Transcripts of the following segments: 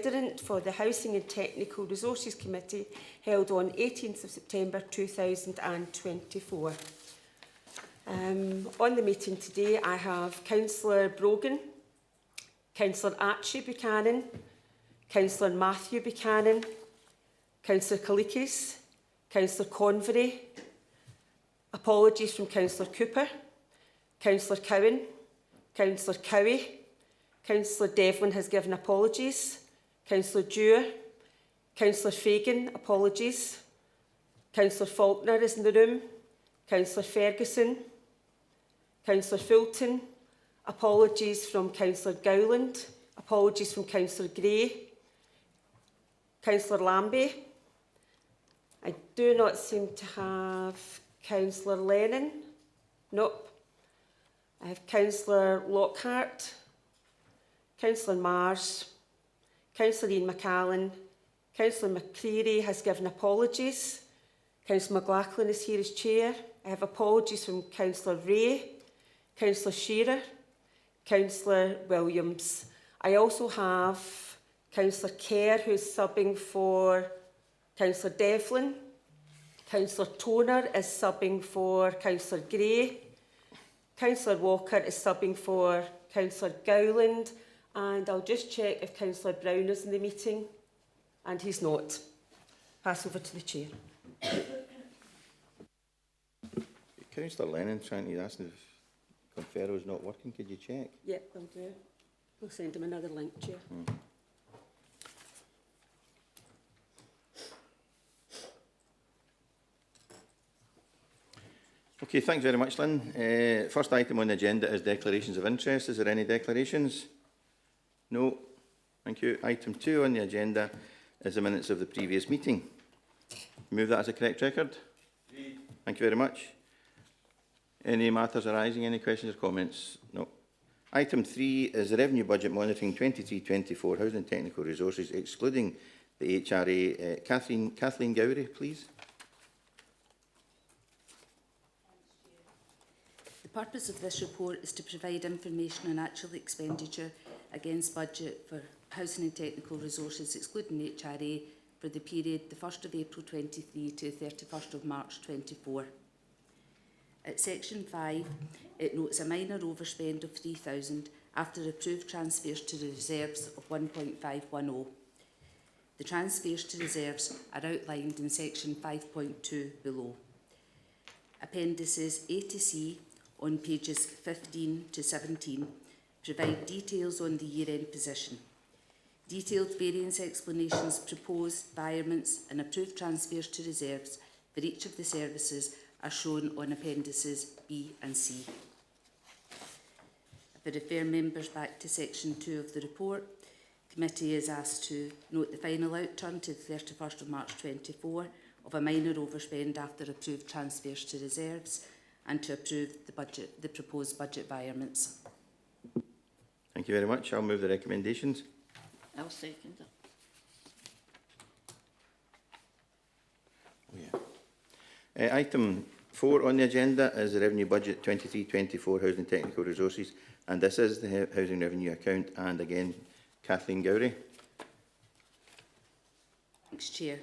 considerant for the Housing and Technical Resources Committee held on 18th of September 2024. On the meeting today, I have Councillor Brogan, Councillor Archie Buchanan, Councillor Matthew Buchanan, Councillor Kalikis, Councillor Convery, apologies from Councillor Cooper, Councillor Cowan, Councillor Cowie, Councillor Devlin has given apologies, Councillor Dewar, Councillor Fagan, apologies, Councillor Faulkner is in the room, Councillor Ferguson, Councillor Fulton, apologies from Councillor Gowland, apologies from Councillor Gray, Councillor Lambie. I do not seem to have Councillor Lennon. Nope. I have Councillor Lockhart, Councillor Mars, Councillor Ian McAllen, Councillor McCreary has given apologies. Councillor McLachlan is here as chair. I have apologies from Councillor Ray, Councillor Shearer, Councillor Williams. I also have Councillor Kerr, who is subbing for Councillor Devlin. Councillor Toner is subbing for Councillor Gray. Councillor Walker is subbing for Councillor Gowland. And I'll just check if Councillor Brown is in the meeting. And he's not. Pass over to the chair. Councillor Lennon trying to ask if Confero is not working. Could you check? Yeah, will do. We'll send him another link, Chair. Okay, thanks very much, Lynn. First item on the agenda is declarations of interest. Is there any declarations? No. Thank you. Item 2 on the agenda is the minutes of the previous meeting. Move that as a correct record. Thank you very much. Any matters arising? Any questions or comments? No. Item 3 is the Revenue Budget Monitoring 23-24 Housing and Technical Resources, excluding the HRA. Kathleen Gowrie, please. The purpose of this report is to provide information on actual expenditure against budget for Housing and Technical Resources, excluding HRA, for the period the 1st of April 23 to 31st of March 24. At section 5, it notes a minor overspend of £3,000 after approved transfers to the reserves of 1.510. The transfers to reserves are outlined in section 5.2 below. Appendices A to C on pages 15 to 17 provide details on the year-end position. Detailed variance explanations, proposed environments and approved transfers to reserves for each of the services are shown on appendices B and C. If I refer members back to section 2 of the report, the committee is asked to note the final outturn to the 31st of March 24 of a minor overspend after approved transfers to reserves and to approve the proposed budget environments. Thank you very much. I'll move the recommendations. I'll second it. Oh, yeah. Item 4 on the agenda is the Revenue Budget 23-24 Housing and Technical Resources, and this is the Housing Revenue Account. And again, Kathleen Gowrie. Thanks, Chair.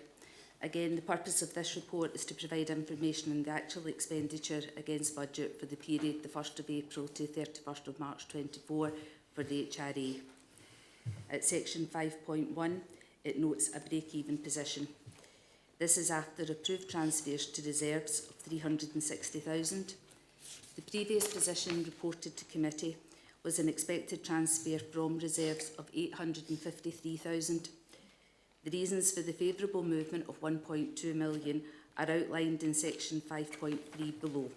Again, the purpose of this report is to provide information on the actual expenditure against budget for the period the 1st of April to 31st of March 24 for the HRA. At section 5.1, it notes a break-even position. This is after approved transfers to reserves of £360,000. The previous position reported to committee was an expected transfer from reserves of £853,000. The reasons for the favourable movement of £1.2 million are outlined in section 5.3 below.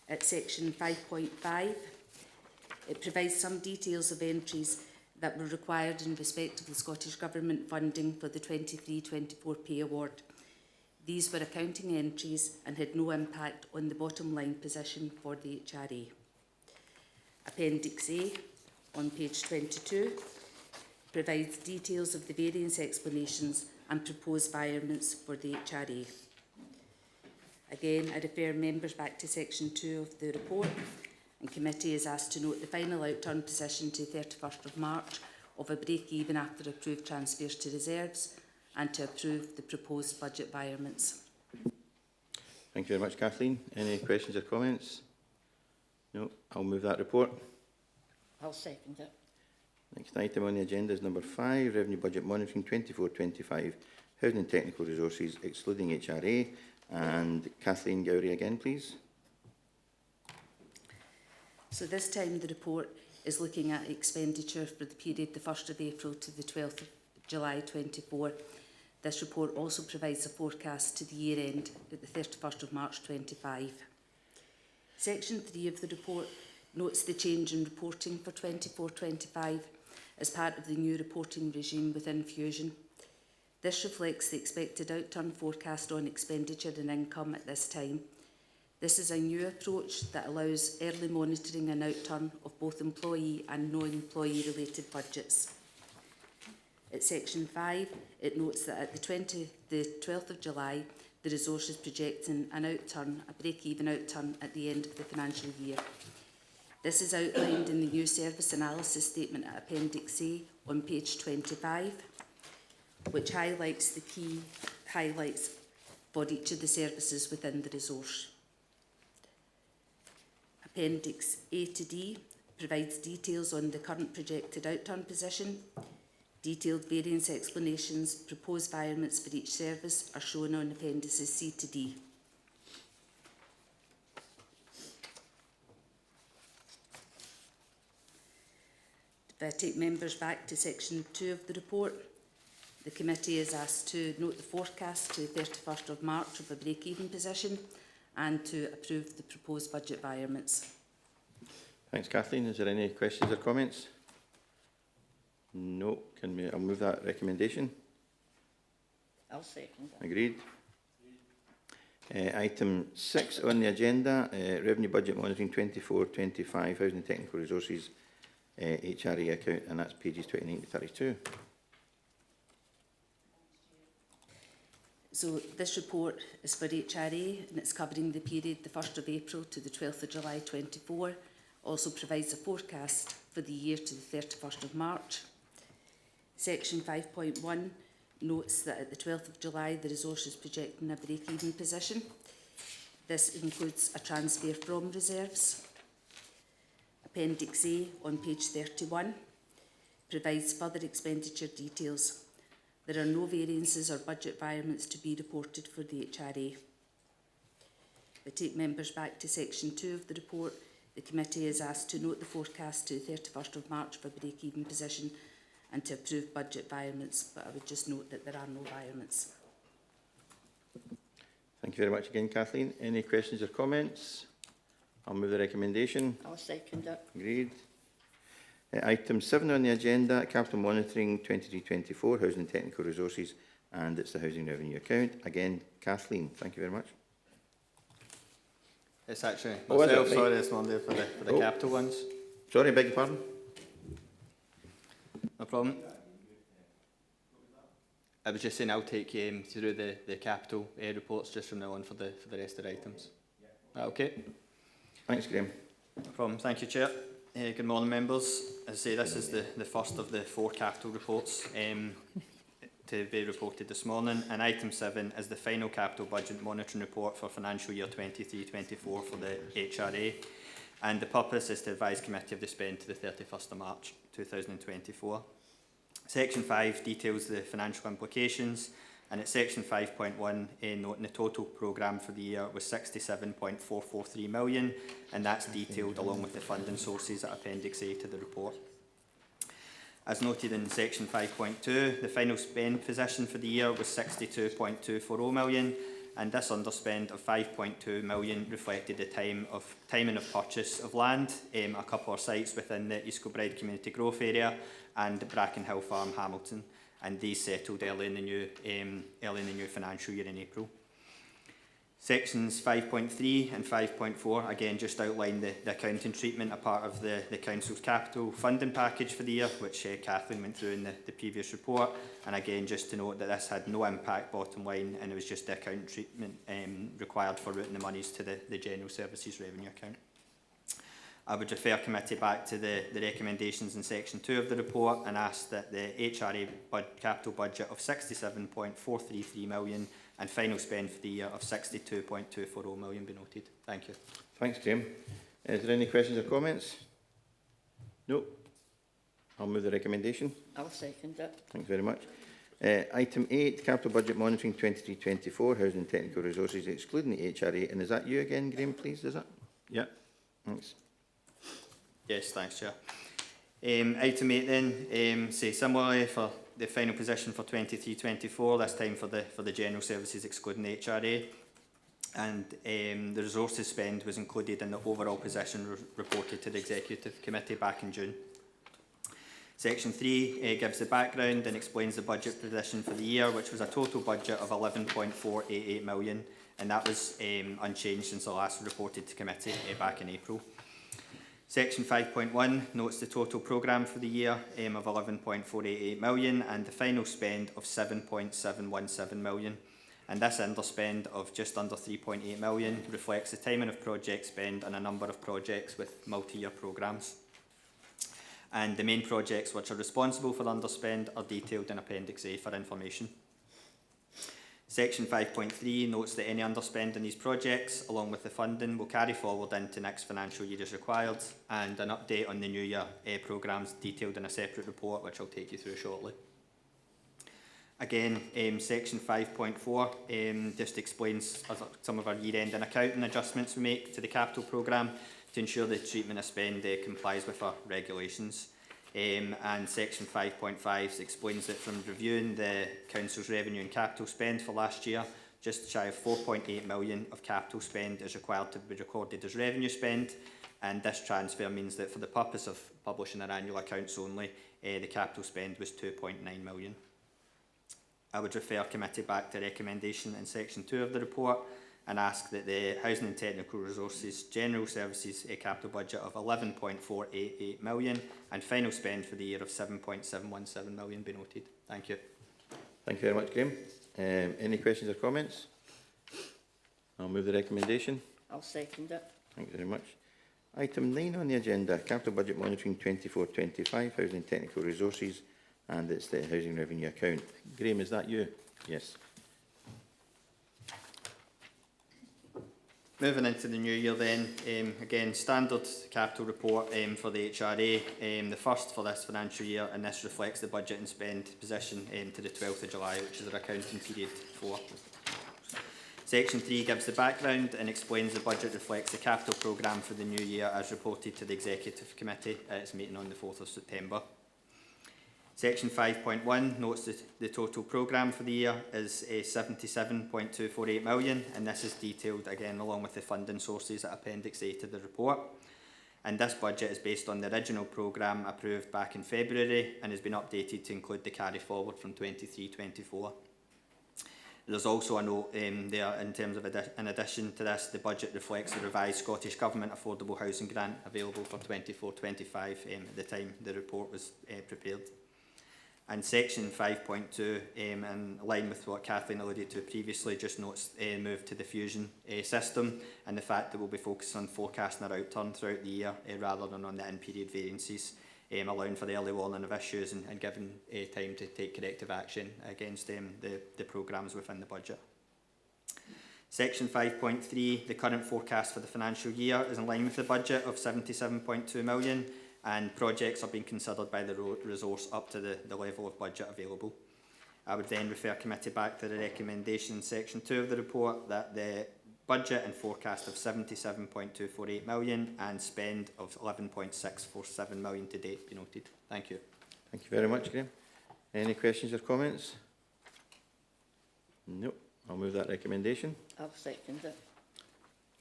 At section 5.5, it provides some details of entries that were required in respect of the Scottish Government funding for the 23-24 pay award. These were accounting entries and had no impact on the bottom line position for the HRA. Appendix A on page 22 provides details of the variance explanations and proposed environments for the HRA. Again, I refer members back to section 2 of the report, and committee is asked to note the final outturn position to 31st of March of a break-even after approved transfers to reserves, and to approve the proposed budget environments. Thank you very much, Kathleen. Any questions or comments? No, I'll move that report. I'll second it. Next item on the agenda is number 5, Revenue Budget Monitoring 24-25, Housing and Technical Resources, excluding HRA. And Kathleen Gowrie again, please. So this time the report is looking at expenditure for the period the 1st of April to the 12th of July 24. This report also provides a forecast to the year end at the 31st of March 25. Section 3 of the report notes the change in reporting for 24-25 as part of the new reporting regime within Fusion. This reflects the expected outturn forecast on expenditure and income at this time. This is a new approach that allows early monitoring and outturn of both employee and non-employee related budgets. At section 5, it notes that at the 12th of July, the resource is projecting an outturn, a break-even outturn at the end of the financial year. This is outlined in the new service analysis statement at Appendix A on page 25, which highlights the key highlights for each of the services within the resource. Appendix A to D provides details on the current projected outturn position. Detailed variance explanations, proposed environments for each service are shown on Appendices C to D. If I take members back to section 2 of the report, the committee is asked to note the forecast to 31st of March of a break-even position and to approve the proposed budget environments. Thanks, Kathleen. Is there any questions or comments? No. I'll move that recommendation. I'll second it. Agreed. Item 6 on the agenda, Revenue Budget Monitoring 24-25, Housing and Technical Resources, HRA account, and that's pages 29 to 32. So this report is for HRA and it's covering the period the 1st of April to the 12th of July 24. Also provides a forecast for the year to the 31st of March. Section 5.1 notes that at the 12th of July the resource is projecting a break-even position. This includes a transfer from reserves. Appendix A on page 31 provides further expenditure details. There are no variances or budget environments to be reported for the HRA. I take members back to section 2 of the report. The committee is asked to note the forecast to 31st of March for break-even position and to approve budget environments, but I would just note that there are no environments. Thank you very much again, Kathleen. Any questions or comments? I'll move the recommendation. I'll second it. Agreed. Item 7 on the agenda, Capital Monitoring 23-24, Housing and Technical Resources, and it's the Housing Revenue account. Again, Kathleen, thank you very much. It's actually Oh, is it? myself, sorry, this Monday for the capital ones. Sorry, beg your pardon. No problem. I was just saying I'll take you through the capital reports just from now on for the rest of the items. Okay? Thanks, Graham. No problem. Thank you, Chair. Good morning, members. As I say, this is the first of the 4 capital reports to be reported this morning, and item 7 is the final capital budget monitoring report for financial year 23-24 for the HRA, and the purpose is to advise committee of the spend to the 31st of March 2024. Section 5 details the financial implications, and at section 5.1 noting the total programme for the year was 67.443 million, and that's detailed along with the funding sources at Appendix A to the report. As noted in section 5.2, the final spend position for the year was 62.240 million, and this underspend of 5.2 million reflected the timing of purchase of land, a couple of sites within the East Kilbride Community Growth Area and Bracken Hill Farm, Hamilton, and these settled early in the new financial year in April. Sections 5.3 and 5.4 again just outline the accounting treatment, a part of the Council's capital funding package for the year, which Kathleen went through in the previous report. And again, just to note that this had no impact bottom line, and it was just the accounting treatment required for routing the monies to the General Services Revenue account. I would refer committee back to the recommendations in section 2 of the report and ask that the HRA capital budget of 67.433 million and final spend for the year of 62.240 million be noted. Thank you. Thanks, Graham. Is there any questions or comments? No. I'll move the recommendation. I'll second it. Thanks very much. Item 8, Capital Budget Monitoring 23-24, Housing and Technical Resources, excluding the HRA. And is that you again, Graham, please? Is it? Yeah. Thanks. Yes, thanks, Chair. Item 8 then, say similarly for the final position for 23-24, this time for the general services excluding the HRA. And the resources spend was included in the overall position reported to the Executive Committee back in June. Section 3 gives the background and explains the budget position for the year, which was a total budget of 11.488 million, and that was unchanged since the last reported to committee back in April. Section 5.1 notes the total programme for the year of 11.488 million and the final spend of 7.717 million. And this underspend of just under 3.8 million reflects the timing of project spend on a number of projects with multi-year programmes. And the main projects which are responsible for underspend are detailed in Appendix A for information. Section 5.3 notes that any underspend in these projects, along with the funding, will carry forward into next financial year as required, and an update on the new year programmes detailed in a separate report, which I'll take you through shortly. Again, Section 5.4 just explains some of our year-end and accounting adjustments we make to the capital programme to ensure the treatment of spend complies with our regulations. And Section 5.5 explains that from reviewing the Council's revenue and capital spend for last year, just shy of 4.8 million of capital spend is required to be recorded as revenue spend, and this transfer means that for the purpose of publishing our annual accounts only, the capital spend was 2.9 million. I would refer committee back to recommendation in Section 2 of the report and ask that the Housing and Technical Resources General Services capital budget of 11.488 million and final spend for the year of 7.717 million be noted. Thank you. Thank you very much, Graham. Any questions or comments? I'll move the recommendation. I'll second it. Thank you very much. Item 9 on the agenda, Capital Budget Monitoring 24-25, Housing and Technical Resources, and it's the Housing Revenue account. Graham, is that you? Yes. Moving into the new year then, again, standard capital report for the HRA, the first for this financial year, and this reflects the budget and spend position to the 12th of July, which is our accounting period 4. Section 3 gives the background and explains the budget reflects the capital programme for the new year as reported to the Executive Committee at its meeting on the 4th of September. Section 5.1 notes that the total programme for the year is 77.248 million, and this is detailed again along with the funding sources at Appendix A to the report. And this budget is based on the original programme approved back in February and has been updated to include the carry forward from 23-24. There's also a note there in terms of in addition to this, the budget reflects the revised Scottish Government Affordable Housing Grant available for 24-25 at the time the report was prepared. And Section 5.2, in line with what Kathleen alluded to previously, just notes move to the fusion system and the fact that we'll be focused on forecasting our outturn throughout the year rather than on the in-period variances, allowing for the early warning of issues and giving time to take corrective action against the programmes within the budget. Section 5.3, the current forecast for the financial year is in line with the budget of 77.2 million, and projects are being considered by the resource up to the level of budget available. I would then refer committee back to the recommendation in Section 2 of the report that the budget and forecast of 77.248 million and spend of 11.647 million to date be noted. Thank you. Thank you very much, Graham. Any questions or comments? No. I'll move that recommendation. I'll second it.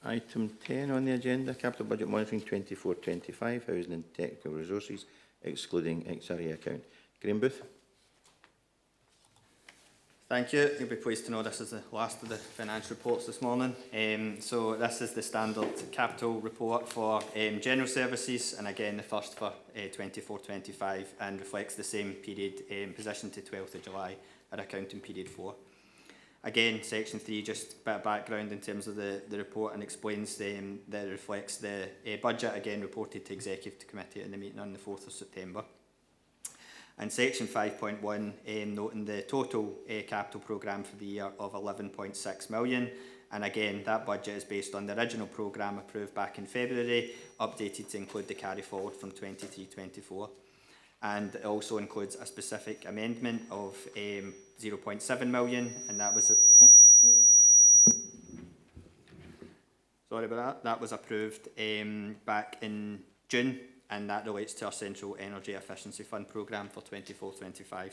Item 10 on the agenda, Capital Budget Monitoring 24-25, Housing and Technical Resources, excluding XRA account. Graham Booth. Thank you. You'll be pleased to know this is the last of the financial reports this morning. So this is the standard capital report for general services, and again the first for 24-25, and reflects the same period position to 12th of July, our accounting period 4. Again, section 3, just a bit of background in terms of the report, and explains that it reflects the budget, again reported to Executive Committee in the meeting on the 4th of September. And section 5.1, noting the total capital programme for the year of 11.6 million. And again, that budget is based on the original programme approved back in February, updated to include the carry forward from 23-24. And it also includes a specific amendment of 0.7 million, and that was sorry about that. That was approved back in June, and that relates to our Central Energy Efficiency Fund programme for 24-25.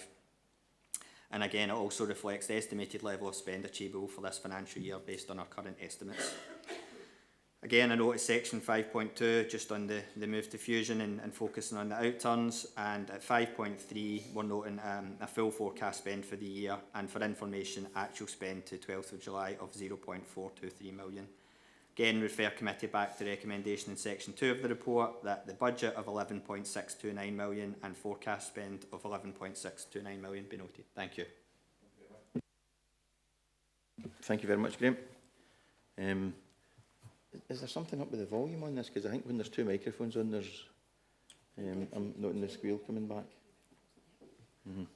And again, it also reflects the estimated level of spend achievable for this financial year based on our current estimates. Again, I noticed section 5.2, just on the move to fusion and focusing on the outturns. And at 5.3, we're noting a full forecast spend for the year, and for information, actual spend to 12th of July of 0.423 million. Again, refer committee back to recommendation in section 2 of the report that the budget of 11.629 million and forecast spend of 11.629 million be noted. Thank you. Thank you very much, Graham. Is there something up with the volume on this? Because I think when there's two microphones on, there's I'm noting the squeal coming back. No,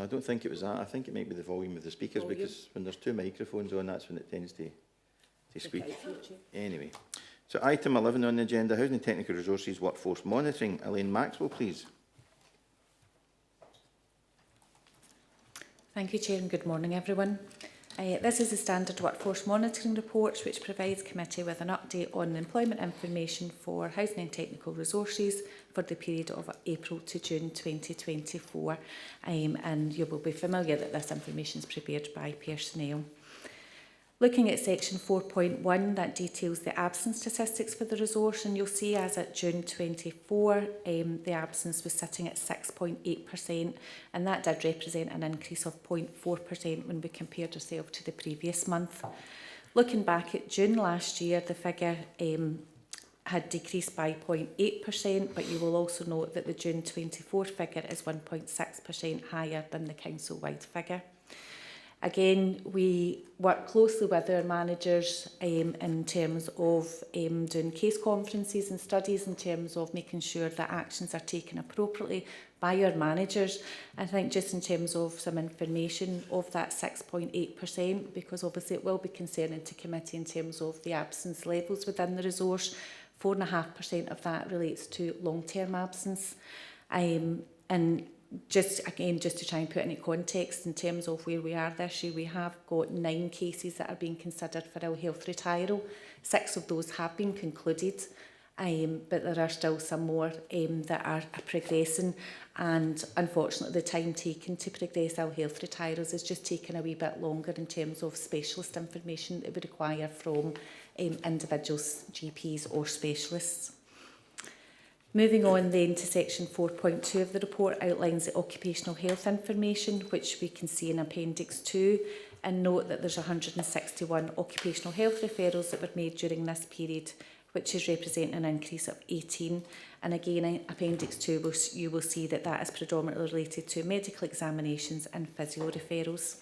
I don't think it was that. I think it might be the volume of the speakers, because when there's two microphones on, that's when it tends to speak. Anyway, so item 11 on the agenda, Housing and Technical Resources Workforce Monitoring. Elaine Maxwell, please. Thank you, Chair, and good morning, everyone. This is the standard workforce monitoring report, which provides committee with an update on employment information for housing and technical resources for the period of April to June 2024. And you will be familiar that this information is prepared by personnel. Looking at section 4.1, that details the absence statistics for the resource, and you'll see as at June 24, the absence was sitting at 6.8%, and that did represent an increase of 0.4% when we compared ourselves to the previous month. Looking back at June last year, the figure had decreased by 0.8%, but you will also note that the June 24 figure is 1.6% higher than the council-wide figure. Again, we work closely with our managers in terms of doing case conferences and studies in terms of making sure that actions are taken appropriately by our managers. I think just in terms of some information of that 6.8%, because obviously it will be concerning to committee in terms of the absence levels within the resource, 4.5% of that relates to long-term absence. And just to try and put any context in terms of where we are this year, we have got 9 cases that are being considered for ill health retiral. 6 of those have been concluded, but there are still some more that are progressing, and unfortunately the time taken to progress ill health retirals is just taking a wee bit longer in terms of specialist information that we require from individuals, GPs or specialists. Moving on then to section 4.2 of the report, outlines the occupational health information, which we can see in Appendix 2, and note that there's 161 occupational health referrals that were made during this period, which is representing an increase of 18. And again, in Appendix 2, you will see that that is predominantly related to medical examinations and physio referrals.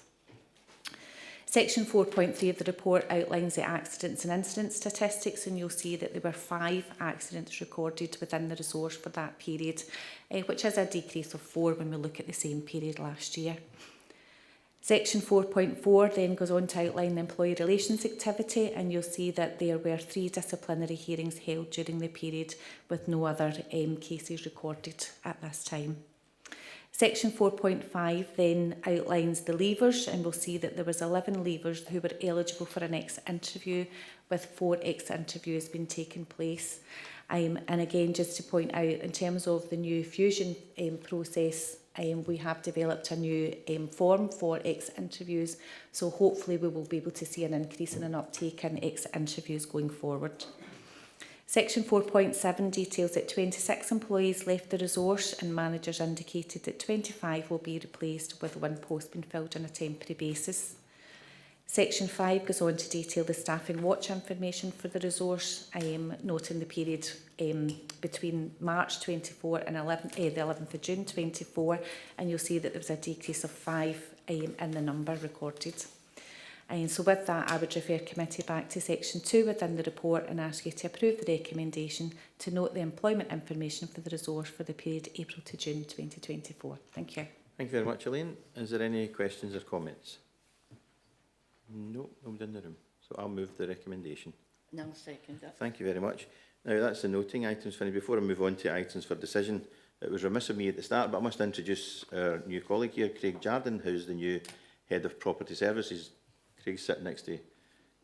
Section 4.3 of the report outlines the accidents and incident statistics, and you'll see that there were 5 accidents recorded within the resource for that period, which is a decrease of 4 when we look at the same period last year. Section 4.4 then goes on to outline the employee relations activity, and you'll see that there were 3 disciplinary hearings held during the period with no other cases recorded at this time. Section 4.5 then outlines the leavers, and we'll see that there was 11 leavers who were eligible for an exit interview, with 4 exit interviews being taken place. And again, just to point out, in terms of the new fusion process, we have developed a new form for exit interviews, so hopefully we will be able to see an increase in an uptake in exit interviews going forward. Section 4.7 details that 26 employees left the resource, and managers indicated that 25 will be replaced with 1 post being filled on a temporary basis. Section 5 goes on to detail the staffing watch information for the resource, noting the period between March 24 and the 11th of June 24, and you'll see that there was a decrease of 5 in the number recorded. And so with that, I would refer committee back to section 2 within the report and ask you to approve the recommendation to note the employment information for the resource for the period April to June 2024. Thank you. Thank you very much, Elaine. Is there any questions or comments? No, nobody in the room. So I'll move the recommendation. And I'll second it. Thank you very much. Now, that's the noting items finished. Before I move on to items for decision, it was remiss of me at the start, but I must introduce our new colleague here, Craig Jardine, who's the new Head of Property Services. Craig's sitting next to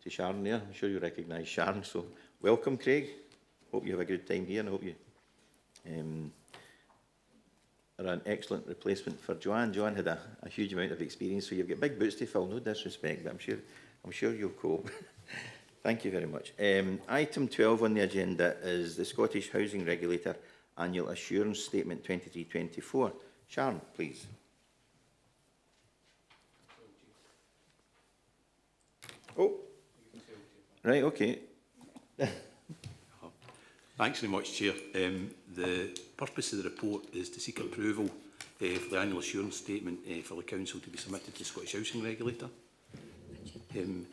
Sharon there. I'm sure you recognise Sharon. So welcome, Craig. Hope you have a good time here, and I hope you are an excellent replacement for Joanne. Joanne had a huge amount of experience, so you've got big boots to fill, no disrespect, but I'm sure you'll cope. Thank you very much. Item 12 on the agenda is the Scottish Housing Regulator Annual Assurance Statement 23-24. Sharon, please. Oh, right, okay. Thanks very much, Chair. The purpose of the report is to seek approval for the annual assurance statement for the Council to be submitted to the Scottish Housing Regulator. Turn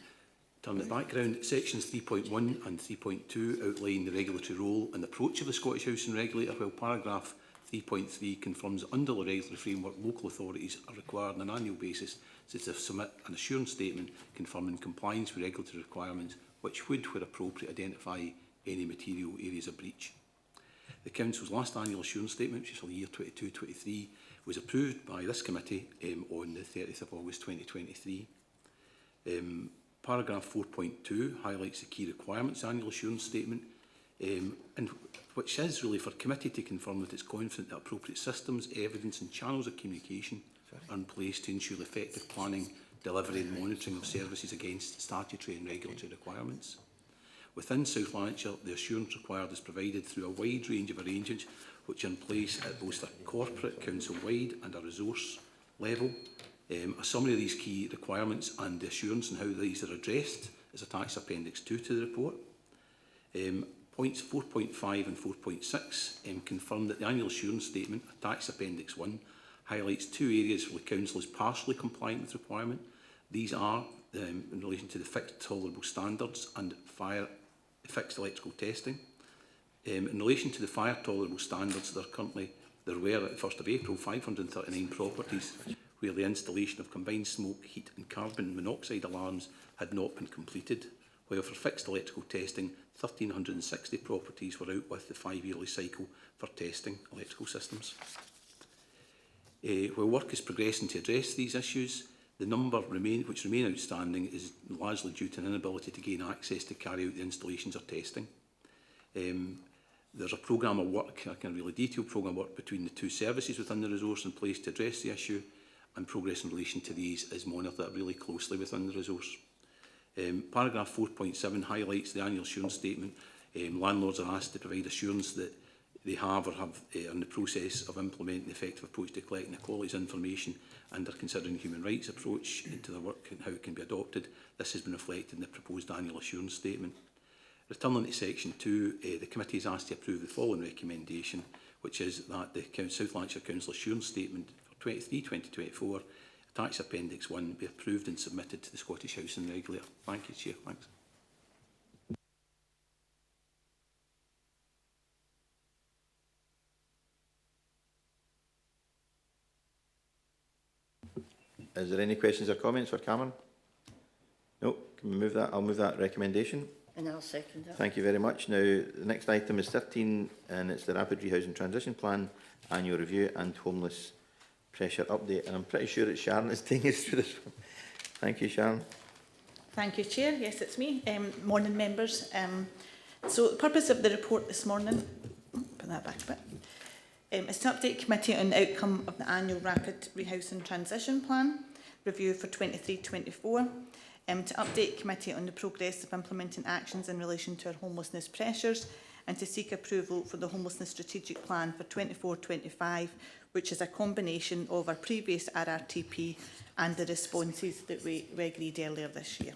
the background, sections 3.1 and 3.2 outline the regulatory role and approach of the Scottish Housing Regulator, while paragraph 3.3 confirms under the regulatory framework local authorities are required on an annual basis to submit an assurance statement confirming compliance with regulatory requirements, which would, where appropriate, identify any material areas of breach. The Council's last annual assurance statement, which is for the year 22-23, was approved by this committee on the 30th of August 2023. Paragraph 4.2 highlights the key requirements annual assurance statement, and which is really for committee to confirm that it's confident that appropriate systems, evidence and channels of communication are in place to ensure effective planning, delivery and monitoring of services against statutory and regulatory requirements. Within South Lanarkshire, the assurance required is provided through a wide range of arrangements which are in place at both a corporate, council-wide and a resource level. A summary of these key requirements and the assurance and how these are addressed is attached Appendix 2 to the report. Points 4.5 and 4.6 confirm that the annual assurance statement attached Appendix 1 highlights two areas where the Council is partially compliant with requirement. These are in relation to the fixed tolerable standards and fixed electrical testing. In relation to the fire tolerable standards, there were at the 1st of April 539 properties where the installation of combined smoke, heat and carbon monoxide alarms had not been completed, while for fixed electrical testing, 1,360 properties were out with the 5-yearly cycle for testing electrical systems. While work is progressing to address these issues, the number which remain outstanding is largely due to an inability to gain access to carry out the installations or testing. There's a programme of work, a kind of really detailed programme of work between the two services within the resource in place to address the issue, and progress in relation to these is monitored really closely within the resource. Paragraph 4.7 highlights the annual assurance statement. Landlords are asked to provide assurance that they have or have in the process of implementing the effective approach to collecting the qualities information and are considering human rights approach into their work and how it can be adopted. This has been reflected in the proposed annual assurance statement. Returning to section 2, the committee is asked to approve the following recommendation, which is that the South Lanarkshire Council assurance statement for 23-2024, attached Appendix 1, be approved and submitted to the Scottish Housing Regulator. Thank you, Chair. Thanks. Is there any questions or comments for Cameron? No. Can we move that? I'll move that recommendation. And I'll second it. Thank you very much. Now, the next item is 13, and it's the Rapid Rehousing Transition Plan Annual Review and Homeless Pressure Update. And I'm pretty sure it's Sharon that's taking us through this one. Thank you, Sharon. Thank you, Chair. Yes, it's me. Morning, members. So the purpose of the report this morning, put that back a bit, is to update committee on the outcome of the annual Rapid Rehousing Transition Plan review for 23-24, to update committee on the progress of implementing actions in relation to our homelessness pressures, and to seek approval for the homelessness strategic plan for 24-25, which is a combination of our previous RRTP and the responses that we agreed earlier this year.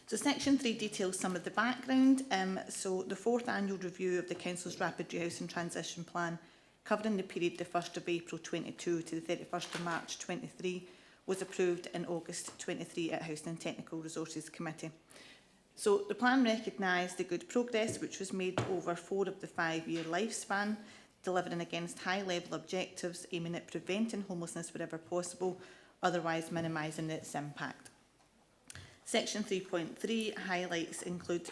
So Section 3 details some of the background. So the 4th annual review of the Council's Rapid Rehousing Transition Plan, covering the period the 1st of April 22 to the 31st of March 23, was approved in August 23 at Housing and Technical Resources Committee. So the plan recognised the good progress which was made over 4 of the 5-year lifespan, delivering against high-level objectives aiming at preventing homelessness wherever possible, otherwise minimising its impact. Section 3.3 highlights include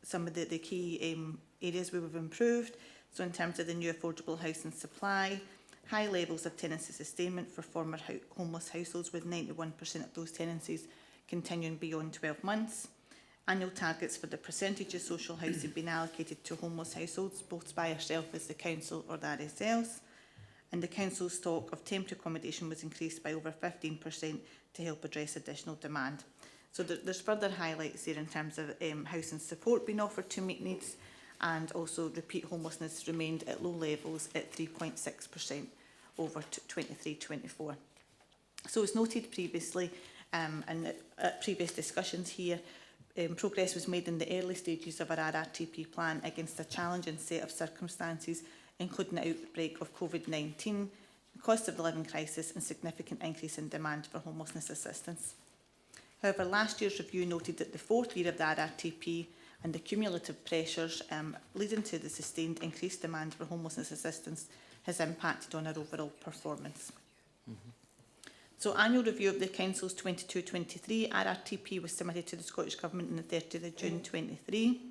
some of the key areas we have improved. So in terms of the new affordable housing supply, high levels of tenancy sustainment for former homeless households, with 91% of those tenancies continuing beyond 12 months. Annual targets for the percentage of social housing being allocated to homeless households, both by yourself as the council or the RSLs. And the council's stock of temporary accommodation was increased by over 15% to help address additional demand. So there's further highlights there in terms of housing support being offered to meet needs, and also repeat homelessness remained at low levels at 3.6% over 23-24. So as noted previously, and at previous discussions here, progress was made in the early stages of our RRTP plan against a challenging set of circumstances, including the outbreak of COVID-19, the cost of the living crisis and significant increase in demand for homelessness assistance. However, last year's review noted that the 4th year of the RRTP and the cumulative pressures leading to the sustained increased demand for homelessness assistance has impacted on our overall performance. So annual review of the Council's 22-23 RRTP was submitted to the Scottish Government on the 30th of June 23,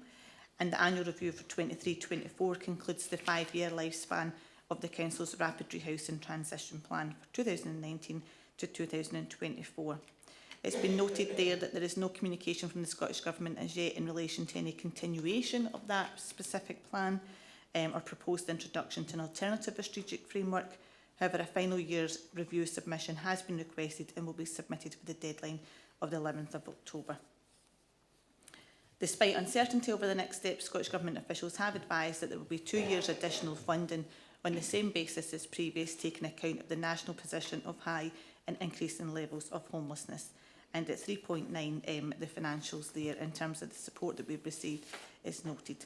and the annual review for 23-24 concludes the 5-year lifespan of the Council's Rapid Rehousing Transition Plan for 2019 to 2024. It's been noted there that there is no communication from the Scottish Government as yet in relation to any continuation of that specific plan or proposed introduction to an alternative strategic framework. However, a final year's review submission has been requested and will be submitted with the deadline of the 11th of October. Despite uncertainty over the next steps, Scottish Government officials have advised that there will be 2 years additional funding on the same basis as previous, taking account of the national position of high and increasing levels of homelessness. And at 3.9, the financials there in terms of the support that we've received is noted.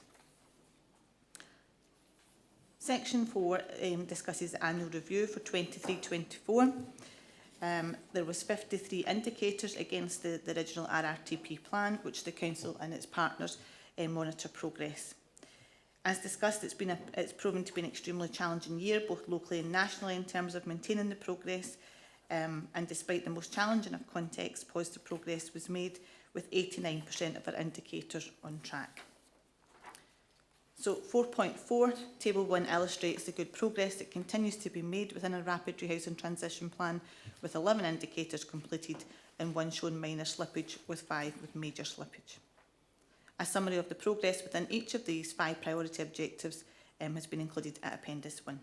Section 4 discusses the annual review for 23-24. There was 53 indicators against the original RRTP plan, which the Council and its partners monitor progress. As discussed, it's proven to be an extremely challenging year, both locally and nationally, in terms of maintaining the progress. And despite the most challenging of contexts, positive progress was made, with 89% of our indicators on track. So 4.4, Table 1 illustrates the good progress that continues to be made within a rapid rehousing transition plan, with 11 indicators completed and 1 showing minor slippage, with 5 with major slippage. A summary of the progress within each of these 5 priority objectives has been included at Appendix 1.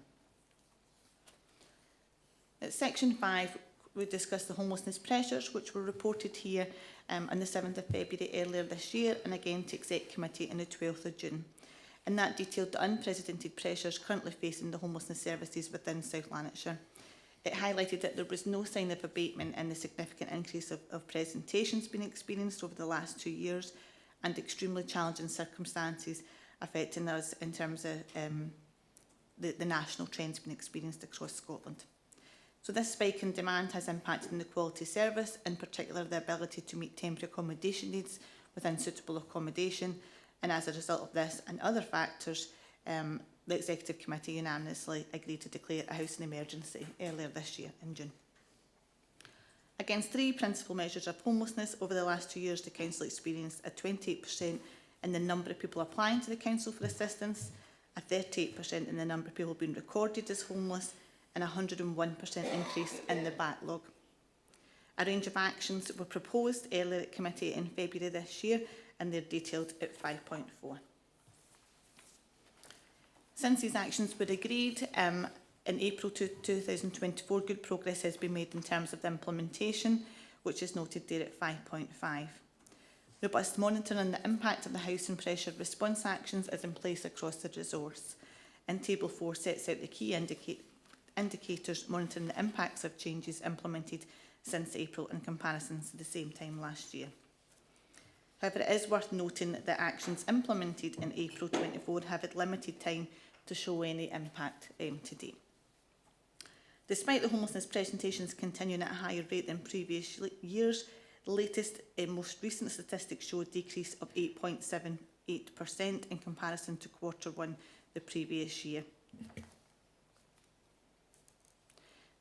At Section 5, we discussed the homelessness pressures, which were reported here on the 7th of February earlier this year, and again to Exec Committee on the 12th of June. And that detailed the unprecedented pressures currently facing the homelessness services within South Lanarkshire. It highlighted that there was no sign of abatement in the significant increase of presentations being experienced over the last 2 years, and extremely challenging circumstances affecting us in terms of the national trends being experienced across Scotland. So this spike in demand has impacted on the quality service, in particular the ability to meet temporary accommodation needs within suitable accommodation. And as a result of this and other factors, the Executive Committee unanimously agreed to declare a housing emergency earlier this year in June. Against 3 principal measures of homelessness over the last 2 years, the Council experienced a 28% in the number of people applying to the Council for assistance, a 38% in the number of people being recorded as homeless, and a 101% increase in the backlog. A range of actions were proposed earlier at committee in February this year, and they're detailed at 5.4. Since these actions were agreed in April 2024, good progress has been made in terms of the implementation, which is noted there at 5.5. Robust monitoring on the impact of the housing pressure response actions is in place across the resource, and Table 4 sets out the key indicators monitoring the impacts of changes implemented since April in comparison to the same time last year. However, it is worth noting that actions implemented in April 24 have had limited time to show any impact to date. Despite the homelessness presentations continuing at a higher rate than previous years, the latest and most recent statistics show a decrease of 8.78% in comparison to Q1 the previous year.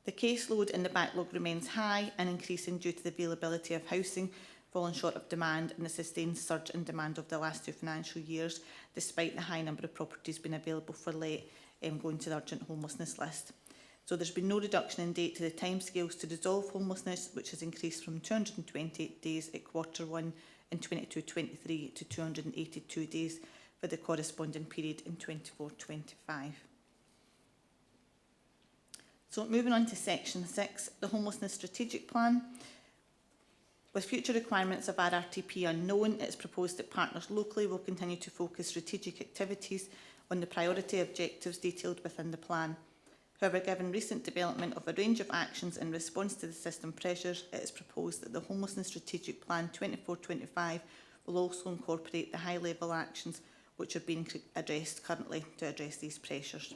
The caseload in the backlog remains high and increasing due to the availability of housing falling short of demand and the sustained surge in demand over the last 2 financial years, despite the high number of properties being available for let going to the urgent homelessness list. So there's been no reduction in date to the timescales to resolve homelessness, which has increased from 228 days at Q1 in 22-23 to 282 days for the corresponding period in 24-25. So moving on to section 6, the homelessness strategic plan. With future requirements of RRTP unknown, it's proposed that partners locally will continue to focus strategic activities on the priority objectives detailed within the plan. However, given recent development of a range of actions in response to the system pressures, it is proposed that the Homelessness Strategic Plan 24-25 will also incorporate the high-level actions which are being addressed currently to address these pressures.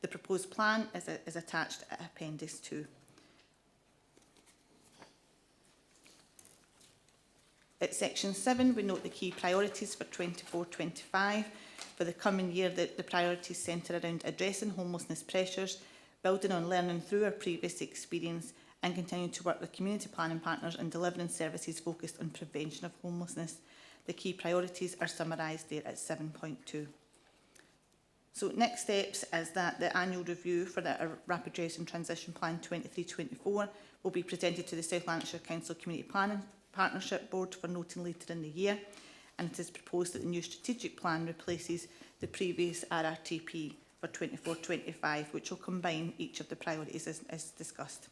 The proposed plan is attached at Appendix 2. At Section 7, we note the key priorities for 24-25. For the coming year, the priorities centre around addressing homelessness pressures, building on learning through our previous experience, and continuing to work with community planning partners and delivering services focused on prevention of homelessness. The key priorities are summarised there at 7.2. So next steps is that the annual review for the Rapid Dress and Transition Plan 23-24 will be presented to the South Lanarkshire Council Community Planning Partnership Board for noting later in the year, and it is proposed that the new strategic plan replaces the previous RRTP for 24-25, which will combine each of the priorities as discussed.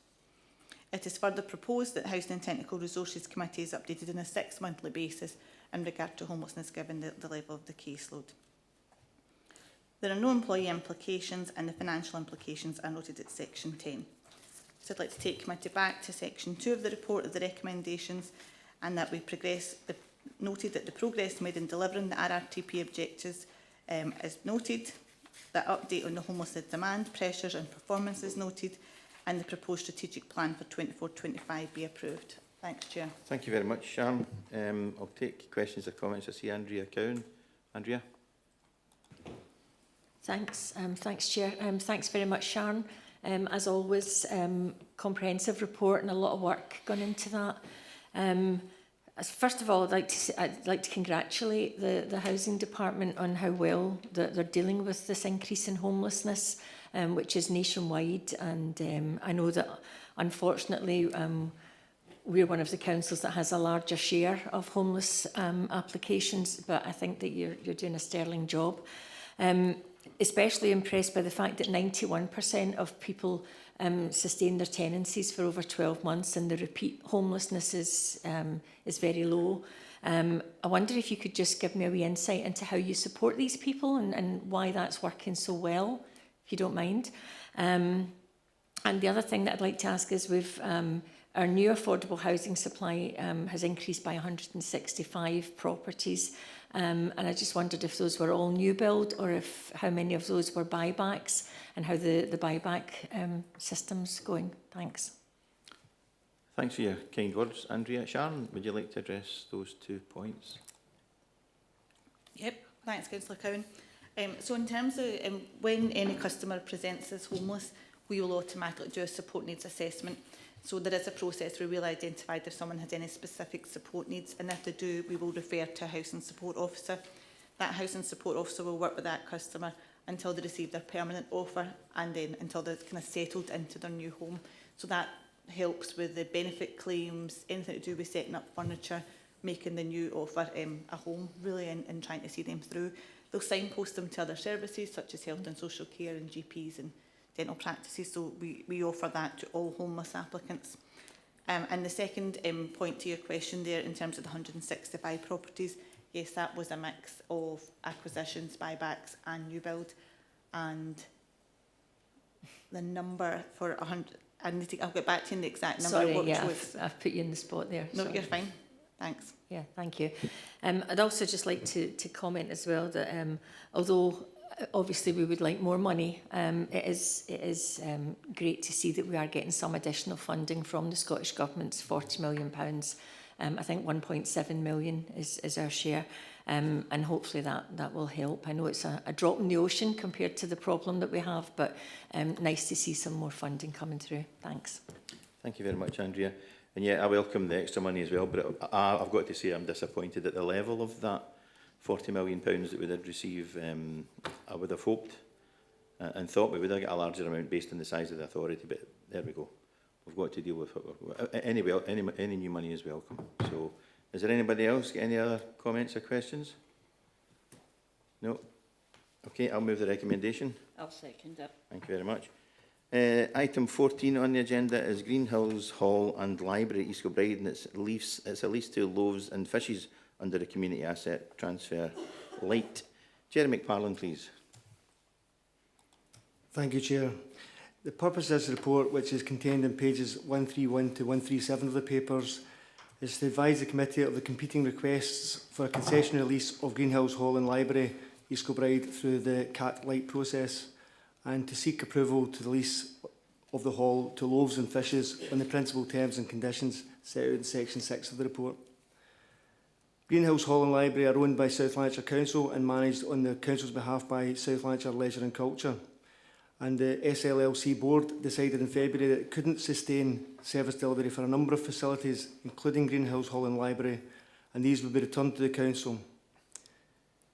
It is further proposed that the Housing and Technical Resources Committee is updated on a 6-monthly basis in regard to homelessness given the level of the caseload. There are no employee implications and the financial implications are noted at section 10. So I'd like to take committee back to section 2 of the report of the recommendations, and that we noted that the progress made in delivering the RRTP objectives is noted, that update on the homelessness demand, pressures and performance is noted, and the proposed strategic plan for 24-25 be approved. Thanks, Chair. Thank you very much, Sharon. I'll take questions or comments. I see Andrea Cowan. Andrea? Thanks, Chair. Thanks very much, Sharon. As always, comprehensive report and a lot of work gone into that. First of all, I'd like to congratulate the Housing Department on how well they're dealing with this increase in homelessness, which is nationwide. And I know that, unfortunately, we're one of the councils that has a larger share of homeless applications, but I think that you're doing a sterling job. Especially impressed by the fact that 91% of people sustain their tenancies for over 12 months and the repeat homelessness is very low. I wonder if you could just give me a wee insight into how you support these people and why that's working so well, if you don't mind. And the other thing that I'd like to ask is our new affordable housing supply has increased by 165 properties. And I just wondered if those were all new build or how many of those were buybacks and how the buyback system's going. Thanks. Thanks for your kind words, Andrea. Sharon, would you like to address those 2 points? Yep, thanks, Councillor Cowan. So in terms of when any customer presents as homeless, we will automatically do a support needs assessment. So there is a process where we'll identify if someone has any specific support needs, and if they do, we will refer to a housing support officer. That housing support officer will work with that customer until they receive their permanent offer and then until they're kind of settled into their new home. So that helps with the benefit claims, anything to do with setting up furniture, making the new offer a home, really, and trying to see them through. They'll signpost them to other services such as health and social care and GPs and dental practices, so we offer that to all homeless applicants. And the second point to your question there, in terms of the 165 properties, yes, that was a mix of acquisitions, buybacks and new build. And the number for 100. I need to. I'll get back to you on the exact number. Sorry, which yeah, was, I've put you in the spot there. no, sorry. you're fine. Thanks. Yeah, thank you. I'd also just like to comment as well that although obviously we would like more money, it is great to see that we are getting some additional funding from the Scottish Government's £40 million. I think 1.7 million is our share, and hopefully that will help. I know it's a drop in the ocean compared to the problem that we have, but nice to see some more funding coming through. Thanks. Thank you very much, Andrea. And yeah, I welcome the extra money as well, but I've got to say I'm disappointed at the level of that £40 million that we did receive. I would have hoped and thought we would have got a larger amount based on the size of the authority, but there we go. We've got to deal with it. Any new money is welcome. So, is there anybody else got any other comments or questions? No? Okay, I'll move the recommendation. I'll second it. Thank you very much. Item 14 on the agenda is Greenhouse Hall and Library, East Kilbride, and it's a lease to Loaves and Fishes under the Community Asset Transfer Light. Jerry McParlin, please. Thank you, Chair. The purpose of this report, which is contained in pages 131 to 137 of the papers, is to advise the committee of the competing requests for a concession release of Greenhouse Hall and Library, East Kilbride, through the CAT Light process, and to seek approval to the lease of the hall to Loaves and Fishes on the principal terms and conditions set out in section 6 of the report. Greenhouse Hall and Library are owned by South Lanarkshire Council and managed on the Council's behalf by South Lanarkshire Leisure and Culture. And the SLLC board decided in February that it couldn't sustain service delivery for a number of facilities, including Greenhouse Hall and Library, and these would be returned to the Council.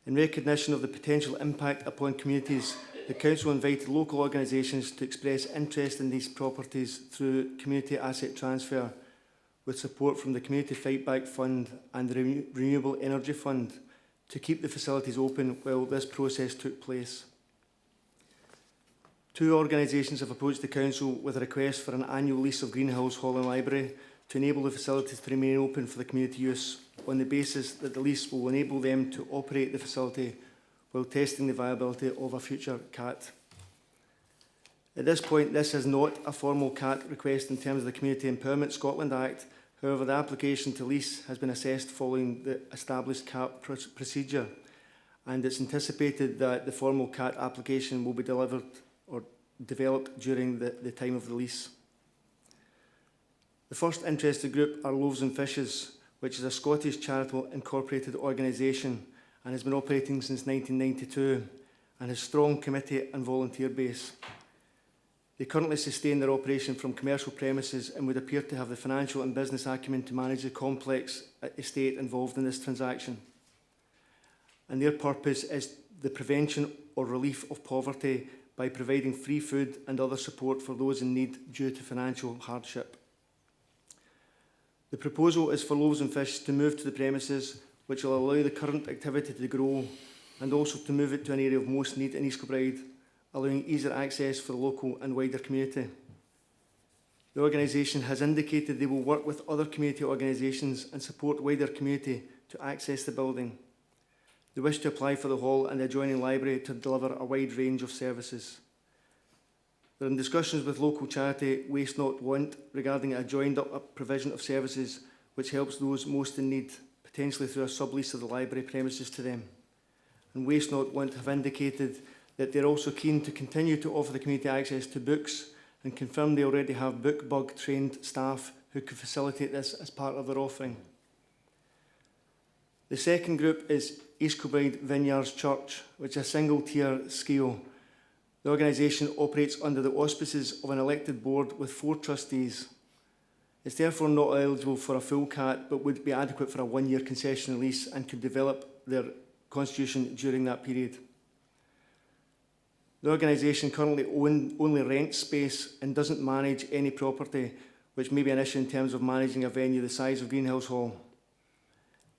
In recognition of the potential impact upon communities, the Council invited local organisations to express interest in these properties through community asset transfer, with support from the Community Fightback Fund and the Renewable Energy Fund to keep the facilities open while this process took place. 2 organisations have approached the Council with a request for an annual lease of Greenhouse Hall and Library to enable the facilities to remain open for the community use on the basis that the lease will enable them to operate the facility while testing the viability of a future CAT. At this point, this is not a formal CAT request in terms of the Community Empowerment Scotland Act. However, the application to lease has been assessed following the established CAT procedure, and it's anticipated that the formal CAT application will be delivered or developed during the time of the lease. The first interested group are Loaves and Fishes, which is a Scottish charitable incorporated organisation and has been operating since 1992 and has a strong committee and volunteer base. They currently sustain their operation from commercial premises and would appear to have the financial and business acumen to manage the complex estate involved in this transaction. And their purpose is the prevention or relief of poverty by providing free food and other support for those in need due to financial hardship. The proposal is for Loaves and Fish to move to the premises, which will allow the current activity to grow, and also to move it to an area of most need in East Kilbride, allowing easier access for the local and wider community. The organisation has indicated they will work with other community organisations and support wider community to access the building. They wish to apply for the hall and the adjoining library to deliver a wide range of services. They're in discussions with local charity Waste Not Want regarding a joined-up provision of services which helps those most in need, potentially through a sublease of the library premises to them. And Waste Not Want have indicated that they're also keen to continue to offer the community access to books and confirm they already have BookBug trained staff who could facilitate this as part of their offering. The second group is East Kilbride Vineyards Church, which is a single-tier scale. The organisation operates under the auspices of an elected board with 4 trustees. It's therefore not eligible for a full CAT, but would be adequate for a 1-year concession lease and could develop their constitution during that period. The organisation currently only rents space and doesn't manage any property, which may be an issue in terms of managing a venue the size of Greenhouse Hall.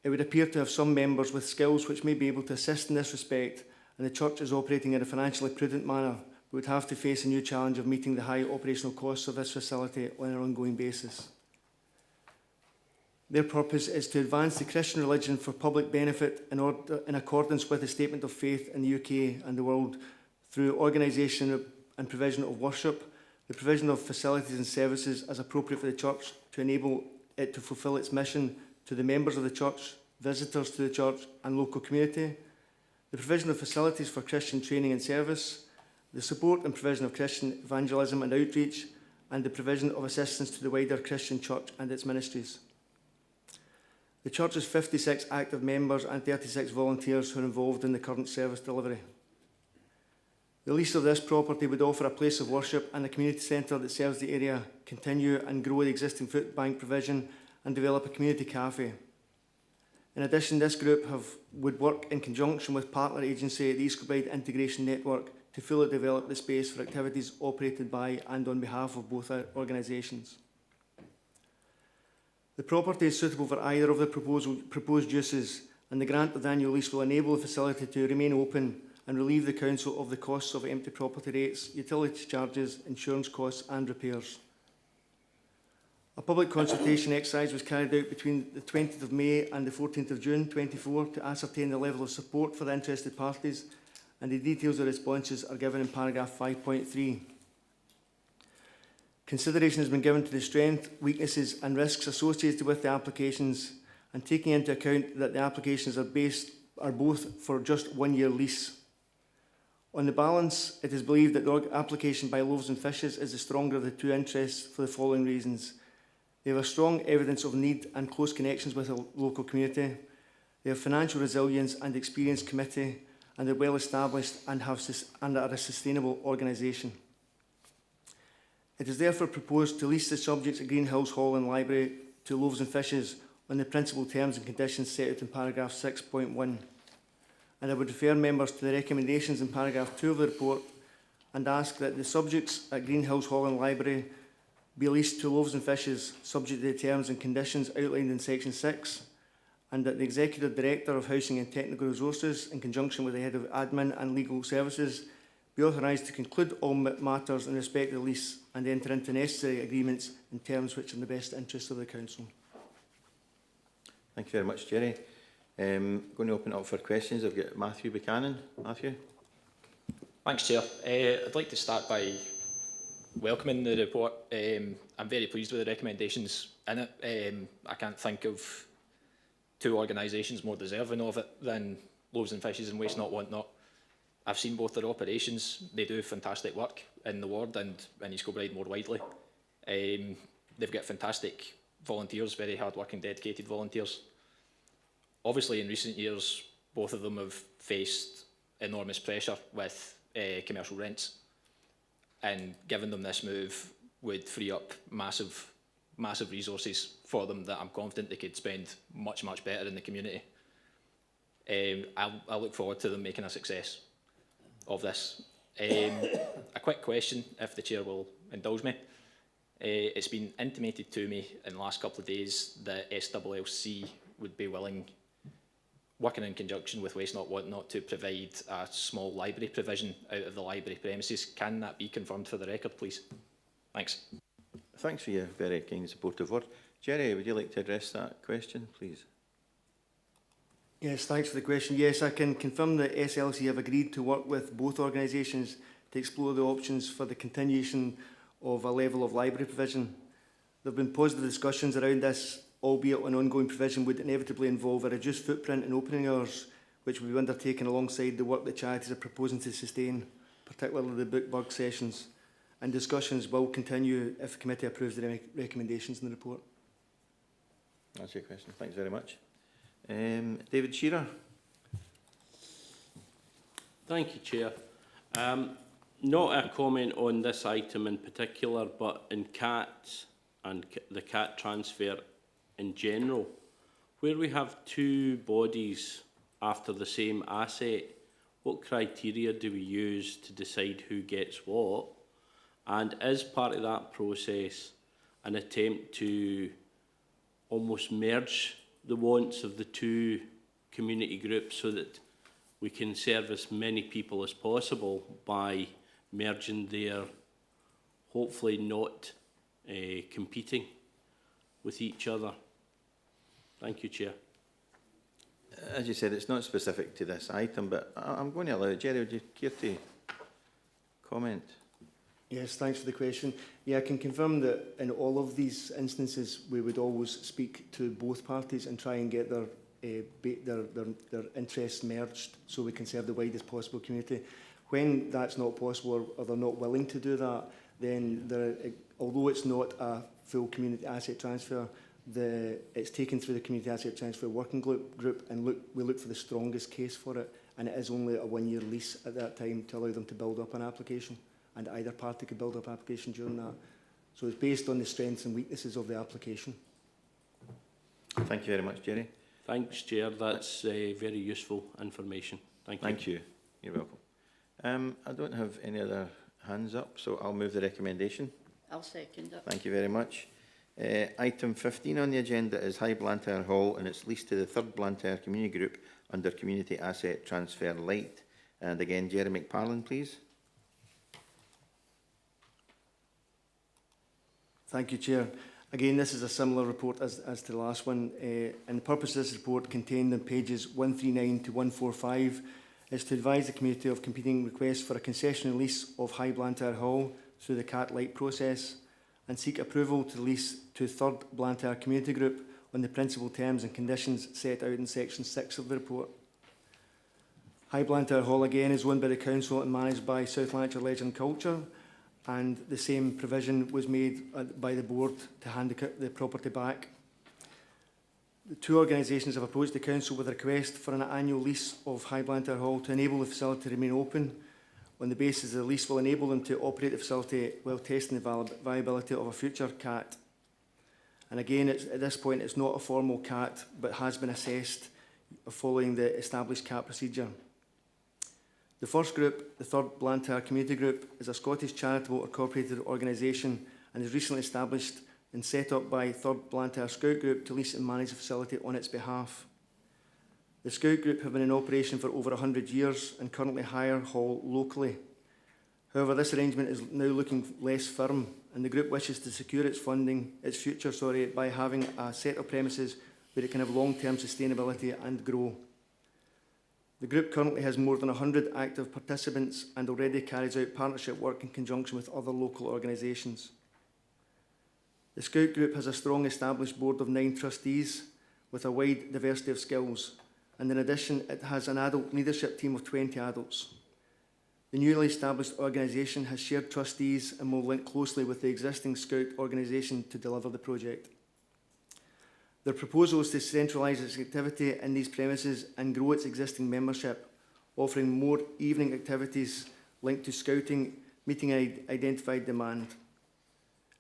It would appear to have some members with skills which may be able to assist in this respect, and the church is operating in a financially prudent manner, but would have to face a new challenge of meeting the high operational costs of this facility on an ongoing basis. Their purpose is to advance the Christian religion for public benefit in accordance with the Statement of Faith in the UK and the world through organisation and provision of worship, the provision of facilities and services as appropriate for the church to enable it to fulfil its mission to the members of the church, visitors to the church and local community, the provision of facilities for Christian training and service, the support and provision of Christian evangelism and outreach, and the provision of assistance to the wider Christian church and its ministries. The church has 56 active members and 36 volunteers who are involved in the current service delivery. The lease of this property would offer a place of worship and a community centre that serves the area, continue and grow the existing food bank provision and develop a community cafe. In addition, this group would work in conjunction with partner agency, the East Kilbride Integration Network, to fully develop the space for activities operated by and on behalf of both organisations. The property is suitable for either of the proposed uses, and the grant of the annual lease will enable the facility to remain open and relieve the council of the costs of empty property rates, utility charges, insurance costs and repairs. A public consultation exercise was carried out between the 20th of May and the 14th of June 2024 to ascertain the level of support for the interested parties, and the details of responses are given in paragraph 5.3. Consideration has been given to the strength, weaknesses and risks associated with the applications, and taking into account that the applications are both for just 1 year lease. On the balance, it is believed that the application by Loaves and Fishes is the stronger of the two interests for the following reasons. They have a strong evidence of need and close connections with the local community. They have financial resilience and experienced committee, and they're well established and are a sustainable organisation. It is therefore proposed to lease the subjects at Greenhouse Hall and Library to Loaves and Fishes on the principal terms and conditions set out in paragraph 6.1. And I would refer members to the recommendations in paragraph 2 of the report and ask that the subjects at Greenhouse Hall and Library be leased to Loaves and Fishes subject to the terms and conditions outlined in section 6, and that the Executive Director of Housing and Technical Resources, in conjunction with the Head of Admin and Legal Services, be authorised to conclude all matters in respect of the lease and enter into necessary agreements in terms which are in the best interest of the Council. Thank you very much, Jerry. Going to open it up for questions. I've got Matthew Buchanan. Matthew. Thanks, Chair. I'd like to start by welcoming the report. I'm very pleased with the recommendations in it. I can't think of two organisations more deserving of it than Loaves and Fishes and Waste Not Want Not. I've seen both their operations. They do fantastic work in the ward and in East Kilbride more widely. They've got fantastic volunteers, very hard-working, dedicated volunteers. Obviously, in recent years, both of them have faced enormous pressure with commercial rents, and giving them this move would free up massive resources for them that I'm confident they could spend much better in the community. I look forward to them making a success of this. A quick question, if the Chair will indulge me. It's been intimated to me in the last couple of days that SWLC would be willing, working in conjunction with Waste Not Want Not, to provide a small library provision out of the library premises. Can that be confirmed for the record, please? Thanks. Thanks for your very kind and supportive word. Jerry, would you like to address that question, please? Yes, thanks for the question. Yes, I can confirm that SLC have agreed to work with both organisations to explore the options for the continuation of a level of library provision. There have been positive discussions around this, albeit an ongoing provision would inevitably involve a reduced footprint and opening hours, which will be undertaken alongside the work that charities are proposing to sustain, particularly the book bug sessions. And discussions will continue if the committee approves the recommendations in the report. That's your question. Thanks very much. David Shearer. Thank you, Chair. Not a comment on this item in particular, but in cats and the cat transfer in general, where we have two bodies after the same asset, what criteria do we use to decide who gets what? And is part of that process an attempt to almost merge the wants of the two community groups so that we can serve as many people as possible by merging their, hopefully not competing with each other? Thank you, Chair. As you said, it's not specific to this item, but I'm going to allow it. Jerry, would you care to comment? Yes, thanks for the question. Yeah, I can confirm that in all of these instances, we would always speak to both parties and try and get their interests merged so we can serve the widest possible community. When that's not possible or they're not willing to do that, then although it's not a full community asset transfer, it's taken through the community asset transfer working group and we look for the strongest case for it, and it is only a one-year lease at that time to allow them to build up an application, and either party could build up an application during that. So it's based on the strengths and weaknesses of the application. Thank you very much, Jerry. Thanks, Chair. That's very useful information. Thank you. Thank you. You're welcome. I don't have any other hands up, so I'll move the recommendation. I'll second it. Thank you very much. Item 15 on the agenda is High Blantyre Hall and its lease to the 3rd Blantyre Community Group under Community Asset Transfer Light. And again, Jerry McParlin, please. Thank you, Chair. Again, this is a similar report as to the last one, and the purpose of this report contained in pages 139 to 145 is to advise the community of competing requests for a concessional lease of High Blantyre Hall through the CAT Light process and seek approval to lease to 3rd Blantyre Community Group on the principal terms and conditions set out in section 6 of the report. High Blantyre Hall again is owned by the council and managed by South Lanarkshire Leisure and Culture, and the same provision was made by the board to hand the property back. The two organisations have approached the council with a request for an annual lease of High Blantyre Hall to enable the facility to remain open on the basis that the lease will enable them to operate the facility while testing the viability of a future CAT. And again, at this point, it's not a formal CAT, but has been assessed following the established CAT procedure. The first group, the 3rd Blantyre Community Group, is a Scottish charitable or corporated organisation and is recently established and set up by 3rd Blantyre Scout Group to lease and manage the facility on its behalf. The Scout Group have been in operation for over 100 years and currently hire Hall locally. However, this arrangement is now looking less firm, and the group wishes to secure its future, by having a set of premises where it can have long-term sustainability and grow. The group currently has more than 100 active participants and already carries out partnership work in conjunction with other local organisations. The Scout Group has a strong established board of 9 trustees with a wide diversity of skills, and in addition it has an adult leadership team of 20 adults. The newly established organisation has shared trustees and will link closely with the existing Scout organisation to deliver the project. Their proposal is to centralise its activity in these premises and grow its existing membership, offering more evening activities linked to scouting, meeting identified demand.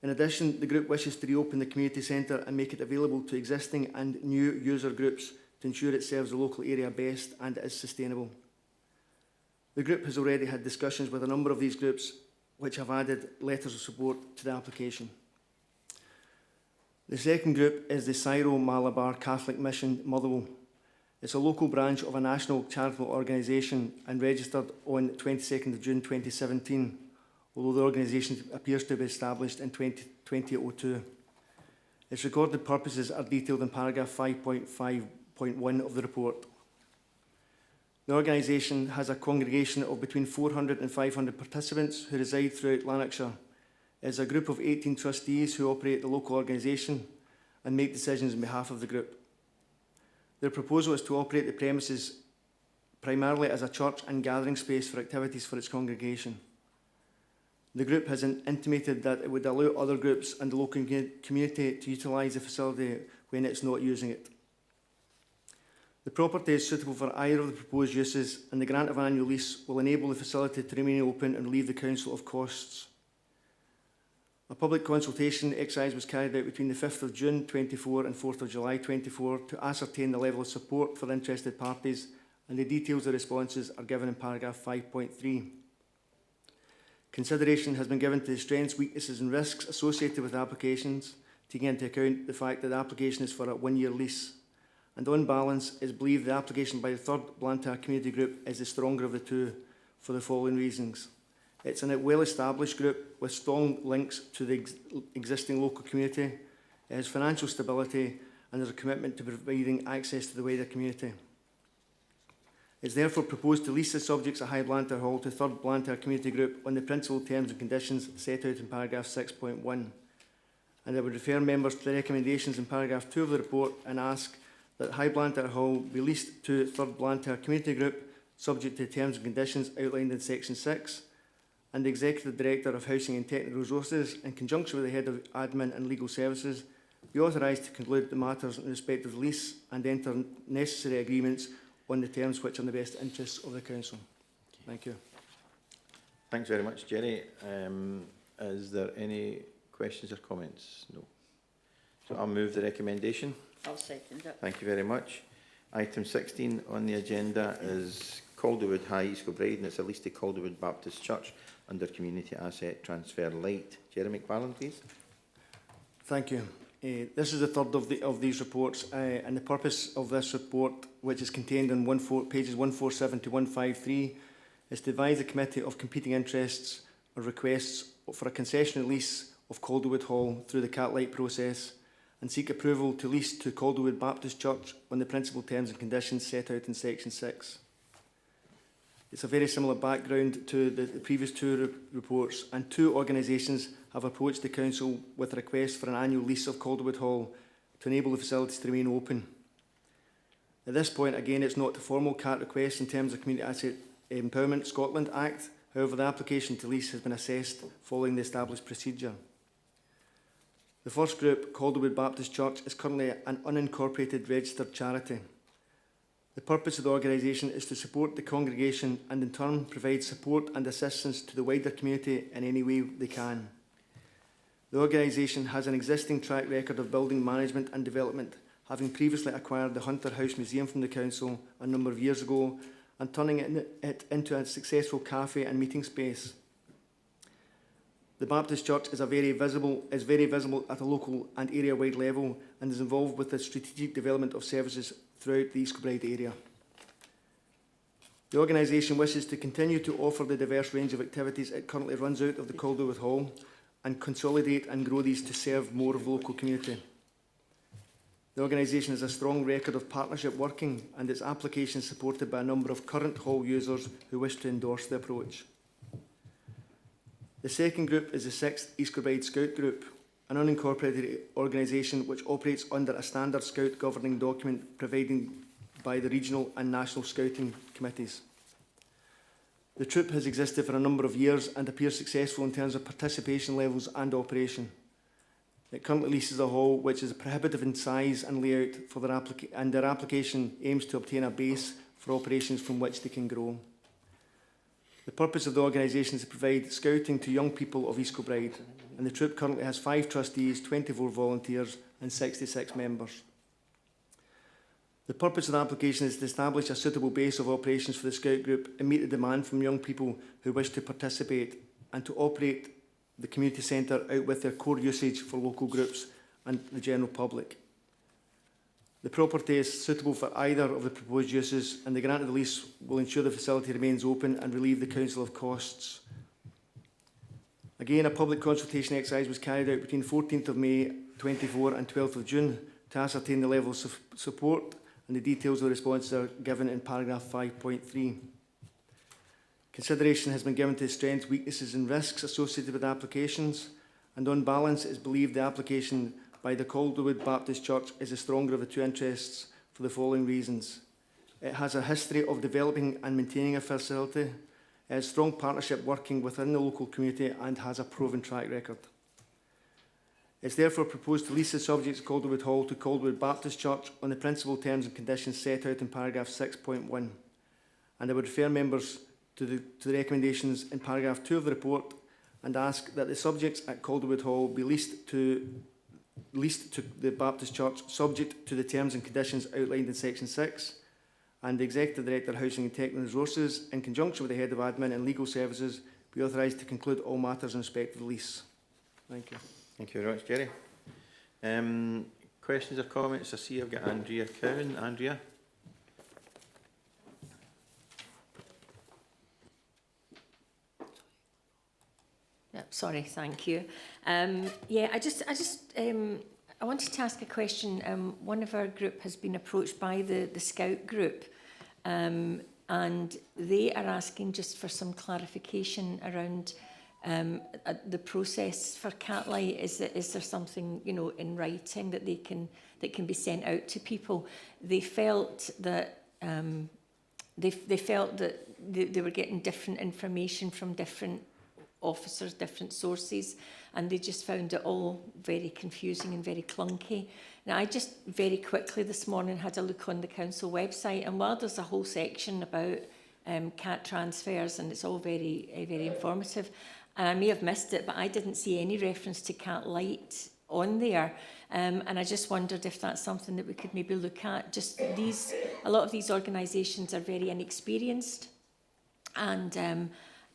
In addition, the group wishes to reopen the community centre and make it available to existing and new user groups to ensure it serves the local area best and is sustainable. The group has already had discussions with a number of these groups, which have added letters of support to the application. The second group is the Syro Malabar Catholic Mission Motherwell. It's a local branch of a national charitable organisation and registered on 22nd of June 2017, although the organisation appears to be established in 2002. Its recorded purposes are detailed in paragraph 5.5.1 of the report. The organisation has a congregation of between 400 and 500 participants who reside throughout Lanarkshire. It is a group of 18 trustees who operate the local organisation and make decisions on behalf of the group. Their proposal is to operate the premises primarily as a church and gathering space for activities for its congregation. The group has intimated that it would allow other groups and the local community to utilise the facility when it's not using it. The property is suitable for either of the proposed uses, and the grant of an annual lease will enable the facility to remain open and relieve the council of costs. A public consultation exercise was carried out between the 5th of June 24 and 4th of July 24 to ascertain the level of support for the interested parties, and the details of the responses are given in paragraph 5.3. Consideration has been given to the strengths, weaknesses and risks associated with applications, taking into account the fact that the application is for a one-year lease. And on balance, it is believed the application by the 3rd Blantyre Community Group is the stronger of the two for the following reasons. It's a well-established group with strong links to the existing local community. It has financial stability and there's a commitment to providing access to the wider community. It is therefore proposed to lease the subjects at High Blantyre Hall to 3rd Blantyre Community Group on the principal terms and conditions set out in paragraph 6.1. And I would refer members to the recommendations in paragraph 2 of the report and ask that High Blantyre Hall be leased to 3rd Blantyre Community Group, subject to the terms and conditions outlined in section 6, and the Executive Director of Housing and Technical Resources, in conjunction with the Head of Admin and Legal Services, be authorised to conclude the matters in respect of the lease and enter necessary agreements on the terms which are in the best interests of the Council. Thank you. Thanks very much, Jerry. Is there any questions or comments? No. So I'll move the recommendation. I'll second it. Thank you very much. Item 16 on the agenda is Calderwood High, East Kilbride, and it's a lease to Calderwood Baptist Church under Community Asset Transfer Light. Jerry McFarlane, please. Thank you. This is the third of these reports, and the purpose of this report, which is contained in pages 147 to 153, is to advise the Committee of competing interests or requests for a concessional lease of Calderwood Hall through the Cat-Light process, and seek approval to lease to Calderwood Baptist Church on the principal terms and conditions set out in section 6. It's a very similar background to the previous two reports, and two organisations have approached the Council with a request for an annual lease of Calderwood Hall to enable the facilities to remain open. At this point, again, it's not a formal CAT request in terms of Community Asset Empowerment Scotland Act. However, the application to lease has been assessed following the established procedure. The first group, Calderwood Baptist Church, is currently an unincorporated registered charity. The purpose of the organisation is to support the congregation and in turn provide support and assistance to the wider community in any way they can. The organisation has an existing track record of building management and development, having previously acquired the Hunter House Museum from the Council a number of years ago and turning it into a successful cafe and meeting space. The Baptist Church is very visible at a local and area-wide level and is involved with the strategic development of services throughout the East Kilbride area. The organisation wishes to continue to offer the diverse range of activities it currently runs out of the Calderwood Hall and consolidate and grow these to serve more of the local community. The organisation has a strong record of partnership working, and its application is supported by a number of current hall users who wish to endorse the approach. The second group is the 6th East Kilbride Scout Group, an unincorporated organisation which operates under a standard Scout governing document provided by the regional and national Scouting committees. The troop has existed for a number of years and appears successful in terms of participation levels and operation. It currently leases a hall which is prohibitive in size and layout for their application aims to obtain a base for operations from which they can grow. The purpose of the organisation is to provide scouting to young people of East Kilbride, and the troop currently has 5 trustees, 24 volunteers and 66 members. The purpose of the application is to establish a suitable base of operations for the Scout Group and meet the demand from young people who wish to participate, and to operate the community centre out with their core usage for local groups and the general public. The property is suitable for either of the proposed uses, and the grant of the lease will ensure the facility remains open and relieve the Council of costs. Again, a public consultation exercise was carried out between 14th of May 24 and 12th of June to ascertain the level of support, and the details of the responses are given in paragraph 5.3. Consideration has been given to the strengths, weaknesses and risks associated with applications, and on balance it is believed the application by the Calderwood Baptist Church is the stronger of the two interests for the following reasons. It has a history of developing and maintaining a facility, it has strong partnership working within the local community and has a proven track record. It is therefore proposed to lease the subjects of Calderwood Hall to Calderwood Baptist Church on the principal terms and conditions set out in paragraph 6.1. And I would refer members to the recommendations in paragraph 2 of the report and ask that the subjects at Calderwood Hall be leased to the Baptist Church subject to the terms and conditions outlined in section 6, and the Executive Director of Housing and Technical Resources, in conjunction with the Head of Admin and Legal Services, be authorised to conclude all matters in respect of the lease. Thank you. Thank you very much, Jerry. Questions or comments? I see I've got Andrea Cowan. Andrea? Yep, sorry, thank you. Yeah, I wanted to ask a question. One of our group has been approached by the Scout group and they are asking just for some clarification around the process for Catlight. Is there something, you know, in writing that that can be sent out to people? They felt that they felt that they were getting different information from different officers, different sources, and they just found it all very confusing and very clunky. Now, I just very quickly this morning had a look on the council website, and while there's a whole section about CAT transfers, and it's all very informative, and I may have missed it, but I didn't see any reference to Catlight on there. And I just wondered if that's something that we could maybe look at. Just a lot of these organisations are very inexperienced, and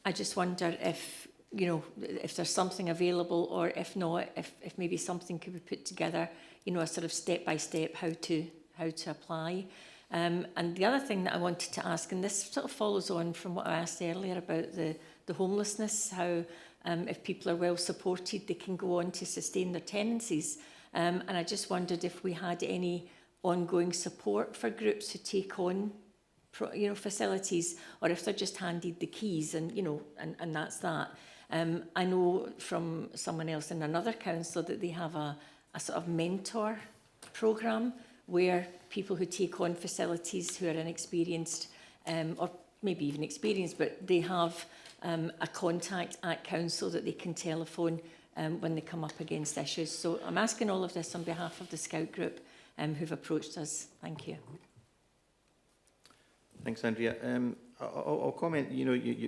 I just wonder if, you know, if there's something available, or if not, if maybe something could be put together, you know, a sort of step-by-step how to apply. And the other thing that I wanted to ask, and this sort of follows on from what I asked earlier about the homelessness, how if people are well supported, they can go on to sustain their tenancies. And I just wondered if we had any ongoing support for groups who take on, you know, facilities, or if they're just handed the keys and, you know, and that's that. I know from someone else in another council that they have a sort of mentor programme where people who take on facilities who are inexperienced, or maybe even experienced, but they have a contact at council that they can telephone when they come up against issues. So I'm asking all of this on behalf of the Scout group who've approached us. Thank you. Thanks, Andrea. I'll comment. You know,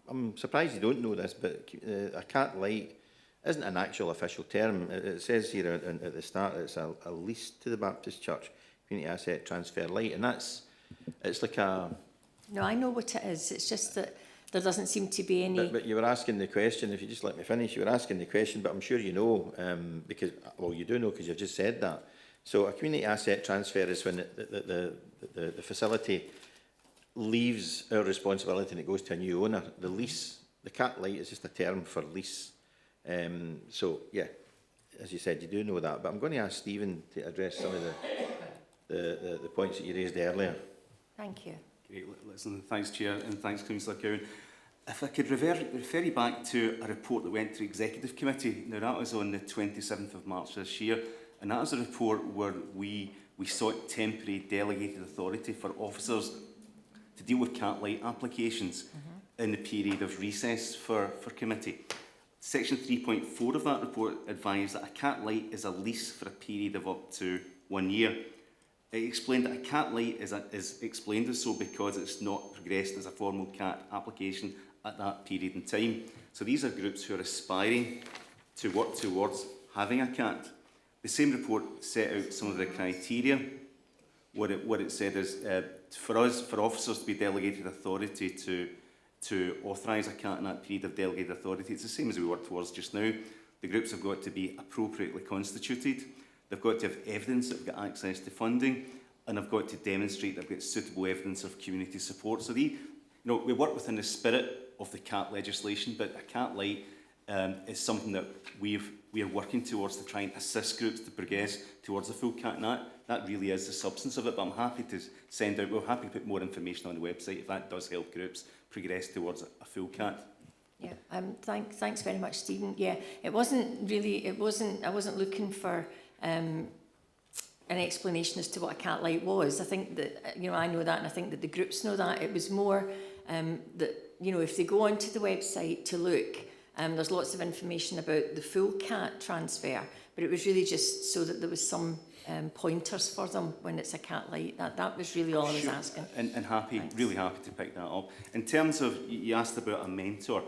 I'm surprised you don't know this, but a Catlight isn't an actual official term. It says here at the start it's a lease to the Baptist Church Community Asset Transfer Light, and it's like a... No, I know what it is. It's just that there doesn't seem to be any... But you were asking the question, if you just let me finish, you were asking the question, but I'm sure you know, because, well, you do know because you've just said that. So a community asset transfer is when the facility leaves our responsibility and it goes to a new owner. The lease, the Catlight is just a term for lease. So, yeah, as you said, you do know that. But I'm going to ask Stephen to address some of the points that you raised earlier. Thank you. Great, listen, thanks Chair, and thanks Councillor Cowan. If I could refer you back to a report that went to Executive Committee. Now that was on the 27th of March this year, and that was a report where we sought temporary delegated authority for officers to deal with Catlight applications in the period of recess for committee. Section 3.4 of that report advised that a Catlight is a lease for a period of up to 1 year. It explained that a Catlight is explained as so because it's not progressed as a formal CAT application at that period in time. So these are groups who are aspiring to work towards having a CAT. The same report set out some of the criteria. What it said is, for officers to be delegated authority to authorise a CAT in that period of delegated authority, it's the same as we work towards just now. The groups have got to be appropriately constituted. They've got to have evidence that they've got access to funding, and they've got to demonstrate they've got suitable evidence of community support. So we work within the spirit of the CAT legislation, but a Catlight is something that we are working towards to try and assist groups to progress towards a full CAT. And that really is the substance of it. But I'm happy to we're happy to put more information on the website if that does help groups progress towards a full CAT. Yeah, thanks very much, Stephen. Yeah, I wasn't looking for an explanation as to what a Catlight was. I think that, you know, I know that, and I think that the groups know that. It was more that, you know, if they go onto the website to look, there's lots of information about the full CAT transfer, but it was really just so that there was some pointers for them when it's a Catlight. That was really all I was asking. And really happy to pick that up. In terms of, you asked about a mentor.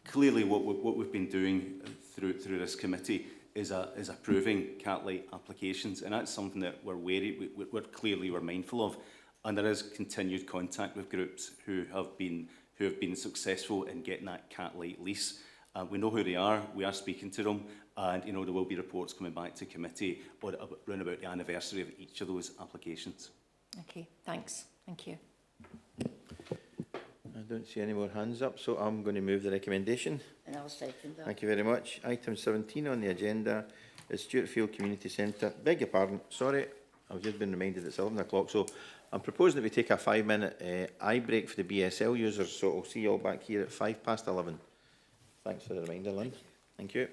Clearly what we've been doing through this committee is approving Catlight applications, and that's something that we're clearly mindful of, and there is continued contact with groups who have been successful in getting that Catlight lease. We know who they are. We are speaking to them, and you know there will be reports coming back to committee around about the anniversary of each of those applications. Okay, thanks. Thank you. I don't see any more hands up, so I'm going to move the recommendation. And I'll second that. Thank you very much. Item 17 on the agenda is Stewartfield Community Centre. Beg your pardon, sorry, I've just been reminded it's 11 o'clock, so I'm proposing that we take a 5-minute eye break for the BSL users, so I'll see you all back here at 11:05. Thanks for the reminder, Lynn. Thank you.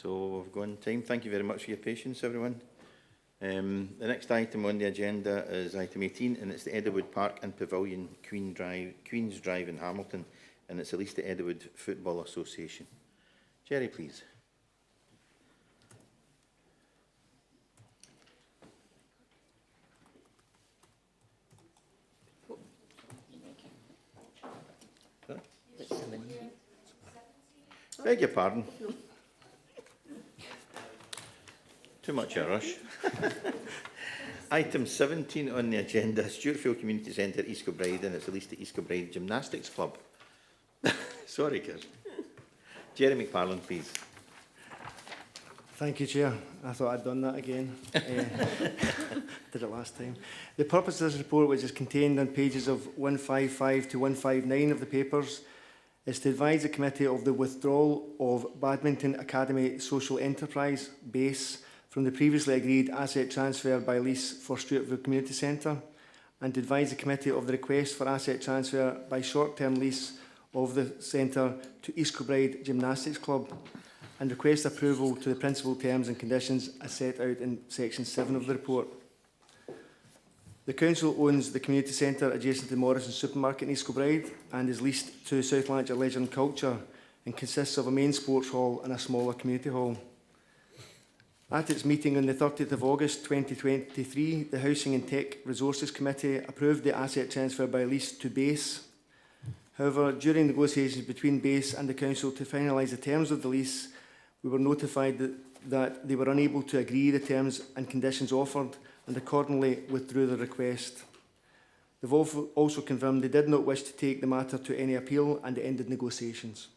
So we've gone time. Thank you very much for your patience, everyone. The next item on the agenda is item 18, and it's the Edenwood Park and Pavilion, Queen's Drive in Hamilton, and it's the lease to Edenwood Football Association. Jerry, please. Beg your pardon. Too much a rush. Item 17 on the agenda, Stewartfield Community Centre, East Kilbride, and it's the lease to East Kilbride Gymnastics Club. Sorry, Kirsten. Jerry McParland, please. Thank you, Chair. I thought I'd done that again. Did it last time. The purpose of this report, which is contained on pages of 155 to 159 of the papers, is to advise the committee of the withdrawal of Badminton Academy Social Enterprise base from the previously agreed asset transfer by lease for Stewartfield Community Centre, and to advise the committee of the request for asset transfer by short-term lease of the centre to East Kilbride Gymnastics Club, and request approval to the principal terms and conditions as set out in section 7 of the report. The council owns the community centre adjacent to the Morrison Supermarket in East Kilbride and is leased to South Lanarkshire Leisure and Culture, and consists of a main sports hall and a smaller community hall. At its meeting on the 30th of August 2023, the Housing and Tech Resources Committee approved the asset transfer by lease to BASE. However, during negotiations between BASE and the council to finalise the terms of the lease, we were notified that they were unable to agree the terms and conditions offered, and accordingly withdrew the request. They've also confirmed they did not wish to take the matter to any appeal and ended negotiations.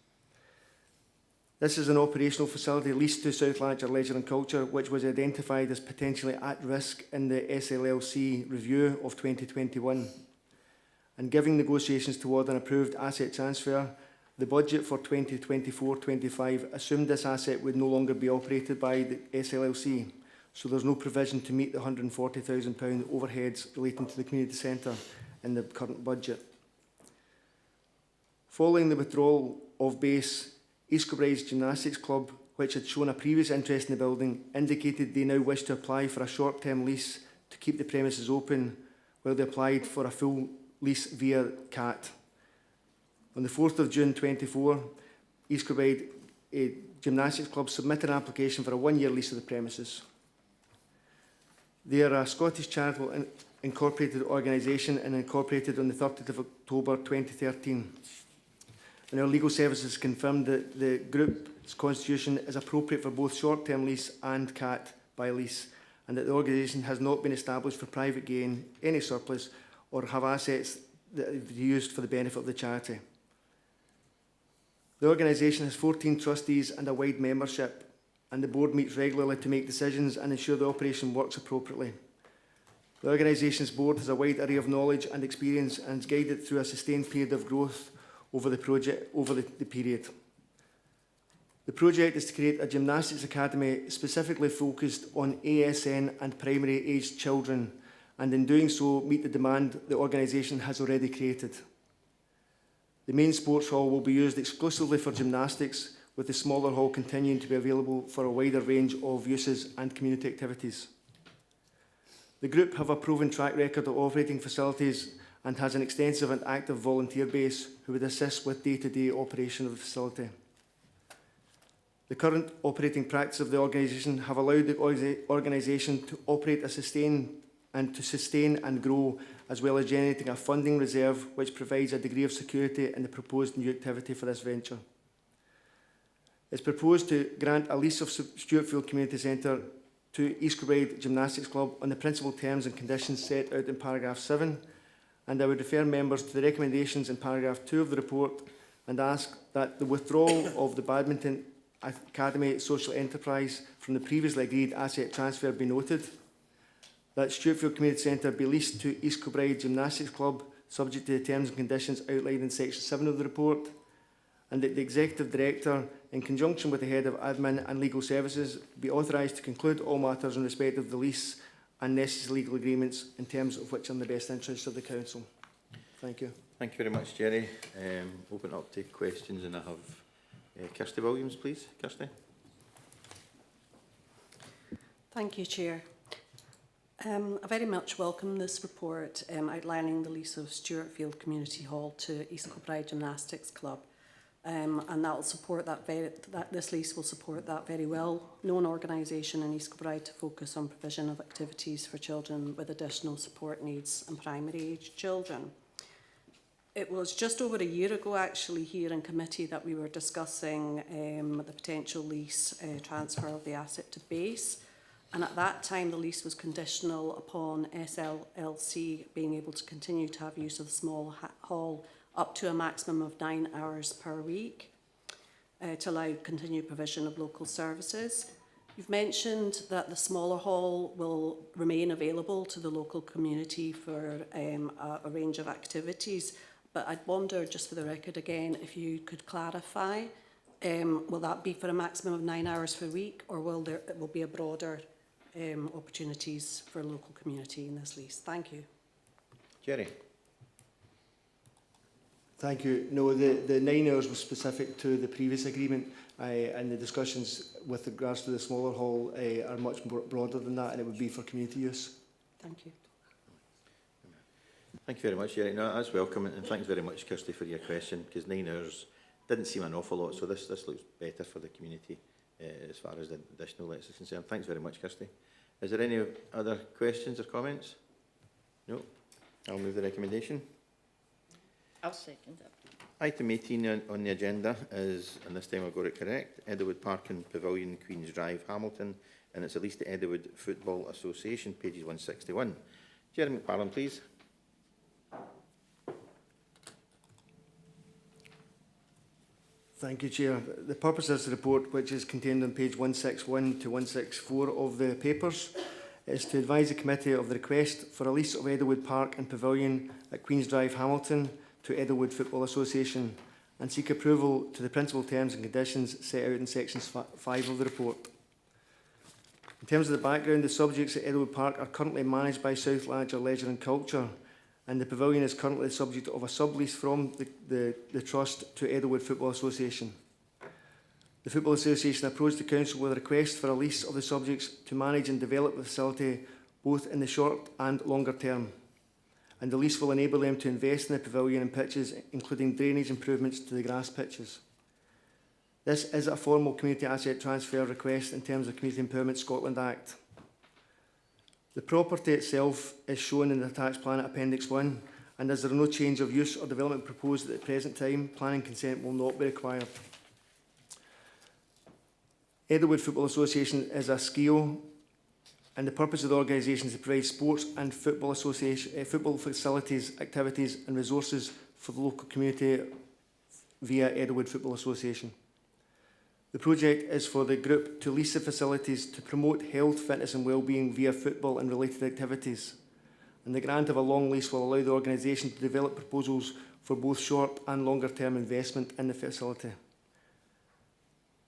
This is an operational facility leased to South Lanarkshire Leisure and Culture, which was identified as potentially at risk in the SLLC review of 2021. And given negotiations toward an approved asset transfer, the budget for 2024-25 assumed this asset would no longer be operated by the SLLC, so there's no provision to meet the £140,000 overheads relating to the community centre in the current budget. Following the withdrawal of BASE, East Kilbride Gymnastics Club, which had shown a previous interest in the building, indicated they now wish to apply for a short-term lease to keep the premises open, while they applied for a full lease via CAT. On the 4th of June 24, East Kilbride Gymnastics Club submitted an application for a one-year lease of the premises. They are a Scottish charitable incorporated organisation and incorporated on the 30th of October 2013. And our legal services confirmed that the group's constitution is appropriate for both short-term lease and CAT by lease, and that the organisation has not been established for private gain, any surplus, or have assets that are used for the benefit of the charity. The organisation has 14 trustees and a wide membership, and the board meets regularly to make decisions and ensure the operation works appropriately. The organisation's board has a wide array of knowledge and experience and is guided through a sustained period of growth over the period. The project is to create a gymnastics academy specifically focused on ASN and primary aged children, and in doing so meet the demand the organisation has already created. The main sports hall will be used exclusively for gymnastics, with the smaller hall continuing to be available for a wider range of uses and community activities. The group have a proven track record of operating facilities and has an extensive and active volunteer base who would assist with day-to-day operation of the facility. The current operating practice of the organisation have allowed the organisation to operate sustain and grow, as well as generating a funding reserve which provides a degree of security in the proposed new activity for this venture. It's proposed to grant a lease of Stewartfield Community Centre to East Kilbride Gymnastics Club on the principal terms and conditions set out in paragraph 7, and I would refer members to the recommendations in paragraph 2 of the report and ask that the withdrawal of the Badminton Academy Social Enterprise from the previously agreed asset transfer be noted, that Stewartfield Community Centre be leased to East Kilbride Gymnastics Club subject to the terms and conditions outlined in section 7 of the report, and that the Executive Director, in conjunction with the Head of Admin and Legal Services, be authorised to conclude all matters in respect of the lease and necessary legal agreements in terms of which are in the best interest of the Council. Thank you. Thank you very much, Jerry. Open up to questions, and I have Kirsty Williams, please. Kirsty. Thank you, Chair. I very much welcome this report outlining the lease of Stewartfield Community Hall to East Kilbride Gymnastics Club. And that will support this lease will support that very well-known organisation in East Kilbride to focus on provision of activities for children with additional support needs and primary age children. It was just over a year ago, actually, here in committee that we were discussing the potential lease transfer of the asset to base. And at that time, the lease was conditional upon SLLC being able to continue to have use of the small hall up to a maximum of 9 hours per week to allow continued provision of local services. You've mentioned that the smaller hall will remain available to the local community for a range of activities, but I'd wonder, just for the record again, if you could clarify, will that be for a maximum of 9 hours per week, or will it will be a broader opportunities for local community in this lease? Thank you. Jerry. Thank you. No, the 9 hours was specific to the previous agreement, and the discussions with regards to the smaller hall are much broader than that, and it would be for community use. Thank you. Thank you very much, Jerry. No, that's welcome, and thanks very much, Kirsty, for your question, because 9 hours didn't seem an awful lot, so this looks better for the community as far as the additional lets is concerned. Thanks very much, Kirsty. Is there any other questions or comments? No? I'll move the recommendation. I'll second it. Item 18 on the agenda is, and this time I've got it correct, Edelwood Park and Pavilion, Queen's Drive, Hamilton, and it's a lease to Edelwood Football Association, pages 161. Jeremy McFarlane, please. Thank you, Chair. The purpose of this report, which is contained on page 161 to 164 of the papers, is to advise the committee of the request for a lease of Edelwood Park and Pavilion at Queen's Drive, Hamilton, to Edelwood Football Association, and seek approval to the principal terms and conditions set out in sections 5 of the report. In terms of the background, the subjects at Edelwood Park are currently managed by South Lanarkshire Leisure and Culture, and the pavilion is currently the subject of a sublease from the Trust to Edelwood Football Association. The Football Association approached the Council with a request for a lease of the subjects to manage and develop the facility both in the short and longer term, and the lease will enable them to invest in the pavilion and pitches, including drainage improvements to the grass pitches. This is a formal community asset transfer request in terms of Community Empowerment Scotland Act. The property itself is shown in the attached plan at Appendix 1, and as there are no change of use or development proposed at the present time, planning consent will not be required. Edelwood Football Association is a SCIO, and the purpose of the organisation is to provide sports and football facilities, activities and resources for the local community via Edelwood Football Association. The project is for the group to lease the facilities to promote health, fitness and wellbeing via football and related activities. And the grant of a long lease will allow the organisation to develop proposals for both short and longer term investment in the facility.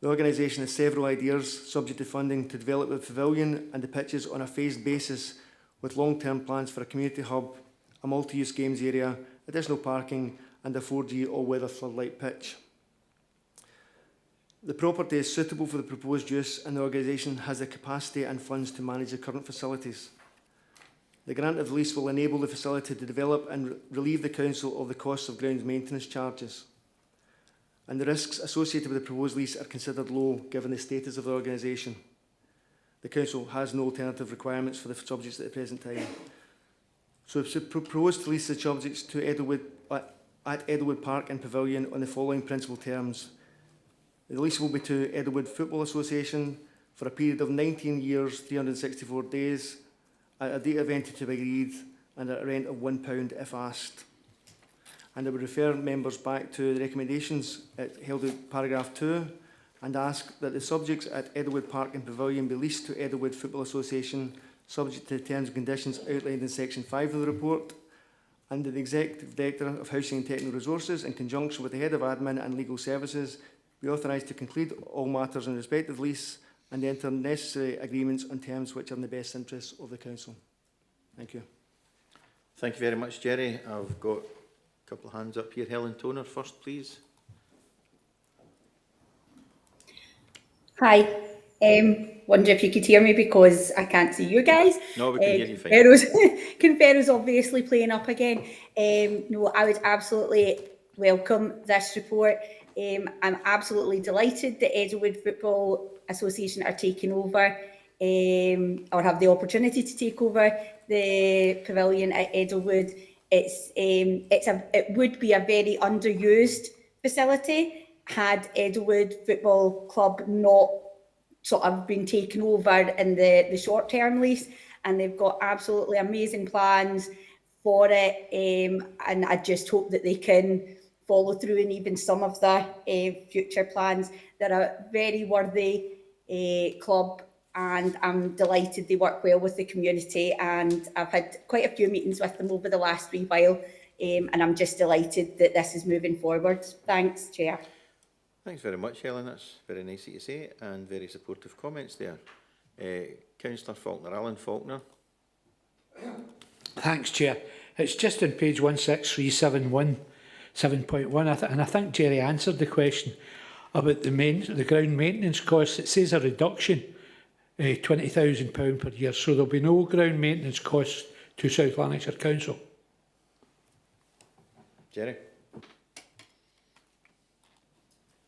The organisation has several ideas, subject to funding, to develop the pavilion and the pitches on a phased basis, with long-term plans for a community hub, a multi-use games area, additional parking and a 4G all-weather floodlight pitch. The property is suitable for the proposed use, and the organisation has the capacity and funds to manage the current facilities. The grant of lease will enable the facility to develop and relieve the council of the costs of grounds maintenance charges. And the risks associated with the proposed lease are considered low, given the status of the organisation. The council has no alternative requirements for the subjects at the present time. So it's proposed to lease the subjects to at Edelwood Park and Pavilion on the following principal terms. The lease will be to Edelwood Football Association for a period of 19 years, 364 days, at a date of entry to be agreed, and at a rent of £1 if asked. And I would refer members back to the recommendations held in paragraph 2 and ask that the subjects at Edelwood Park and Pavilion be leased to Edelwood Football Association, subject to the terms and conditions outlined in section 5 of the report, and that the Executive Director of Housing and Technical Resources, in conjunction with the Head of Admin and Legal Services, be authorised to conclude all matters in respect of lease and enter necessary agreements on terms which are in the best interests of the Council. Thank you. Thank you very much, Jerry. I've got a couple of hands up here. Helen Toner first, please. Hi. Wonder if you could hear me because I can't see you guys. No, we can hear you fine. Conferro's obviously playing up again. No, I would absolutely welcome this report. I'm absolutely delighted that Edelwood Football Association are taking over or have the opportunity to take over the pavilion at Edelwood. It would be a very underused facility had Edelwood Football Club not sort of been taken over in the short-term lease, and they've got absolutely amazing plans for it, and I just hope that they can follow through in even some of the future plans. They're a very worthy club, and I'm delighted they work well with the community, and I've had quite a few meetings with them over the last wee while, and I'm just delighted that this is moving forward. Thanks, Chair. Thanks very much, Helen. That's very nice of you to say, and very supportive comments there. Councillor Faulkner, Alan Faulkner. Thanks, Chair. It's just on page 16371, 7.1, and I think Jerry answered the question about the ground maintenance costs. It says a reduction, £20,000 per year, so there'll be no ground maintenance costs to South Lanarkshire Council. Jerry.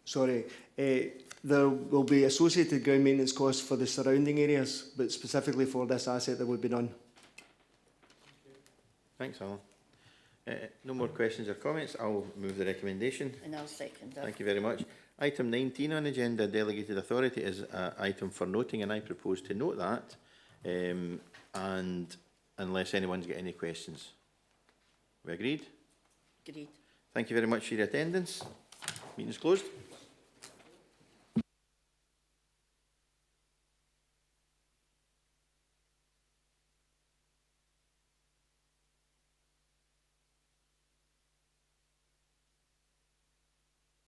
Sorry, there will be associated ground maintenance costs for the surrounding areas, but specifically for this asset there would be none. Thanks, Alan. No more questions or comments. I'll move the recommendation. And I'll second that. Thank you very much. Item 19 on the agenda, delegated authority, is an item for noting, and I propose to note that, and unless anyone's got any questions. We agreed? Agreed. Thank you very much for your attendance. Meeting is closed.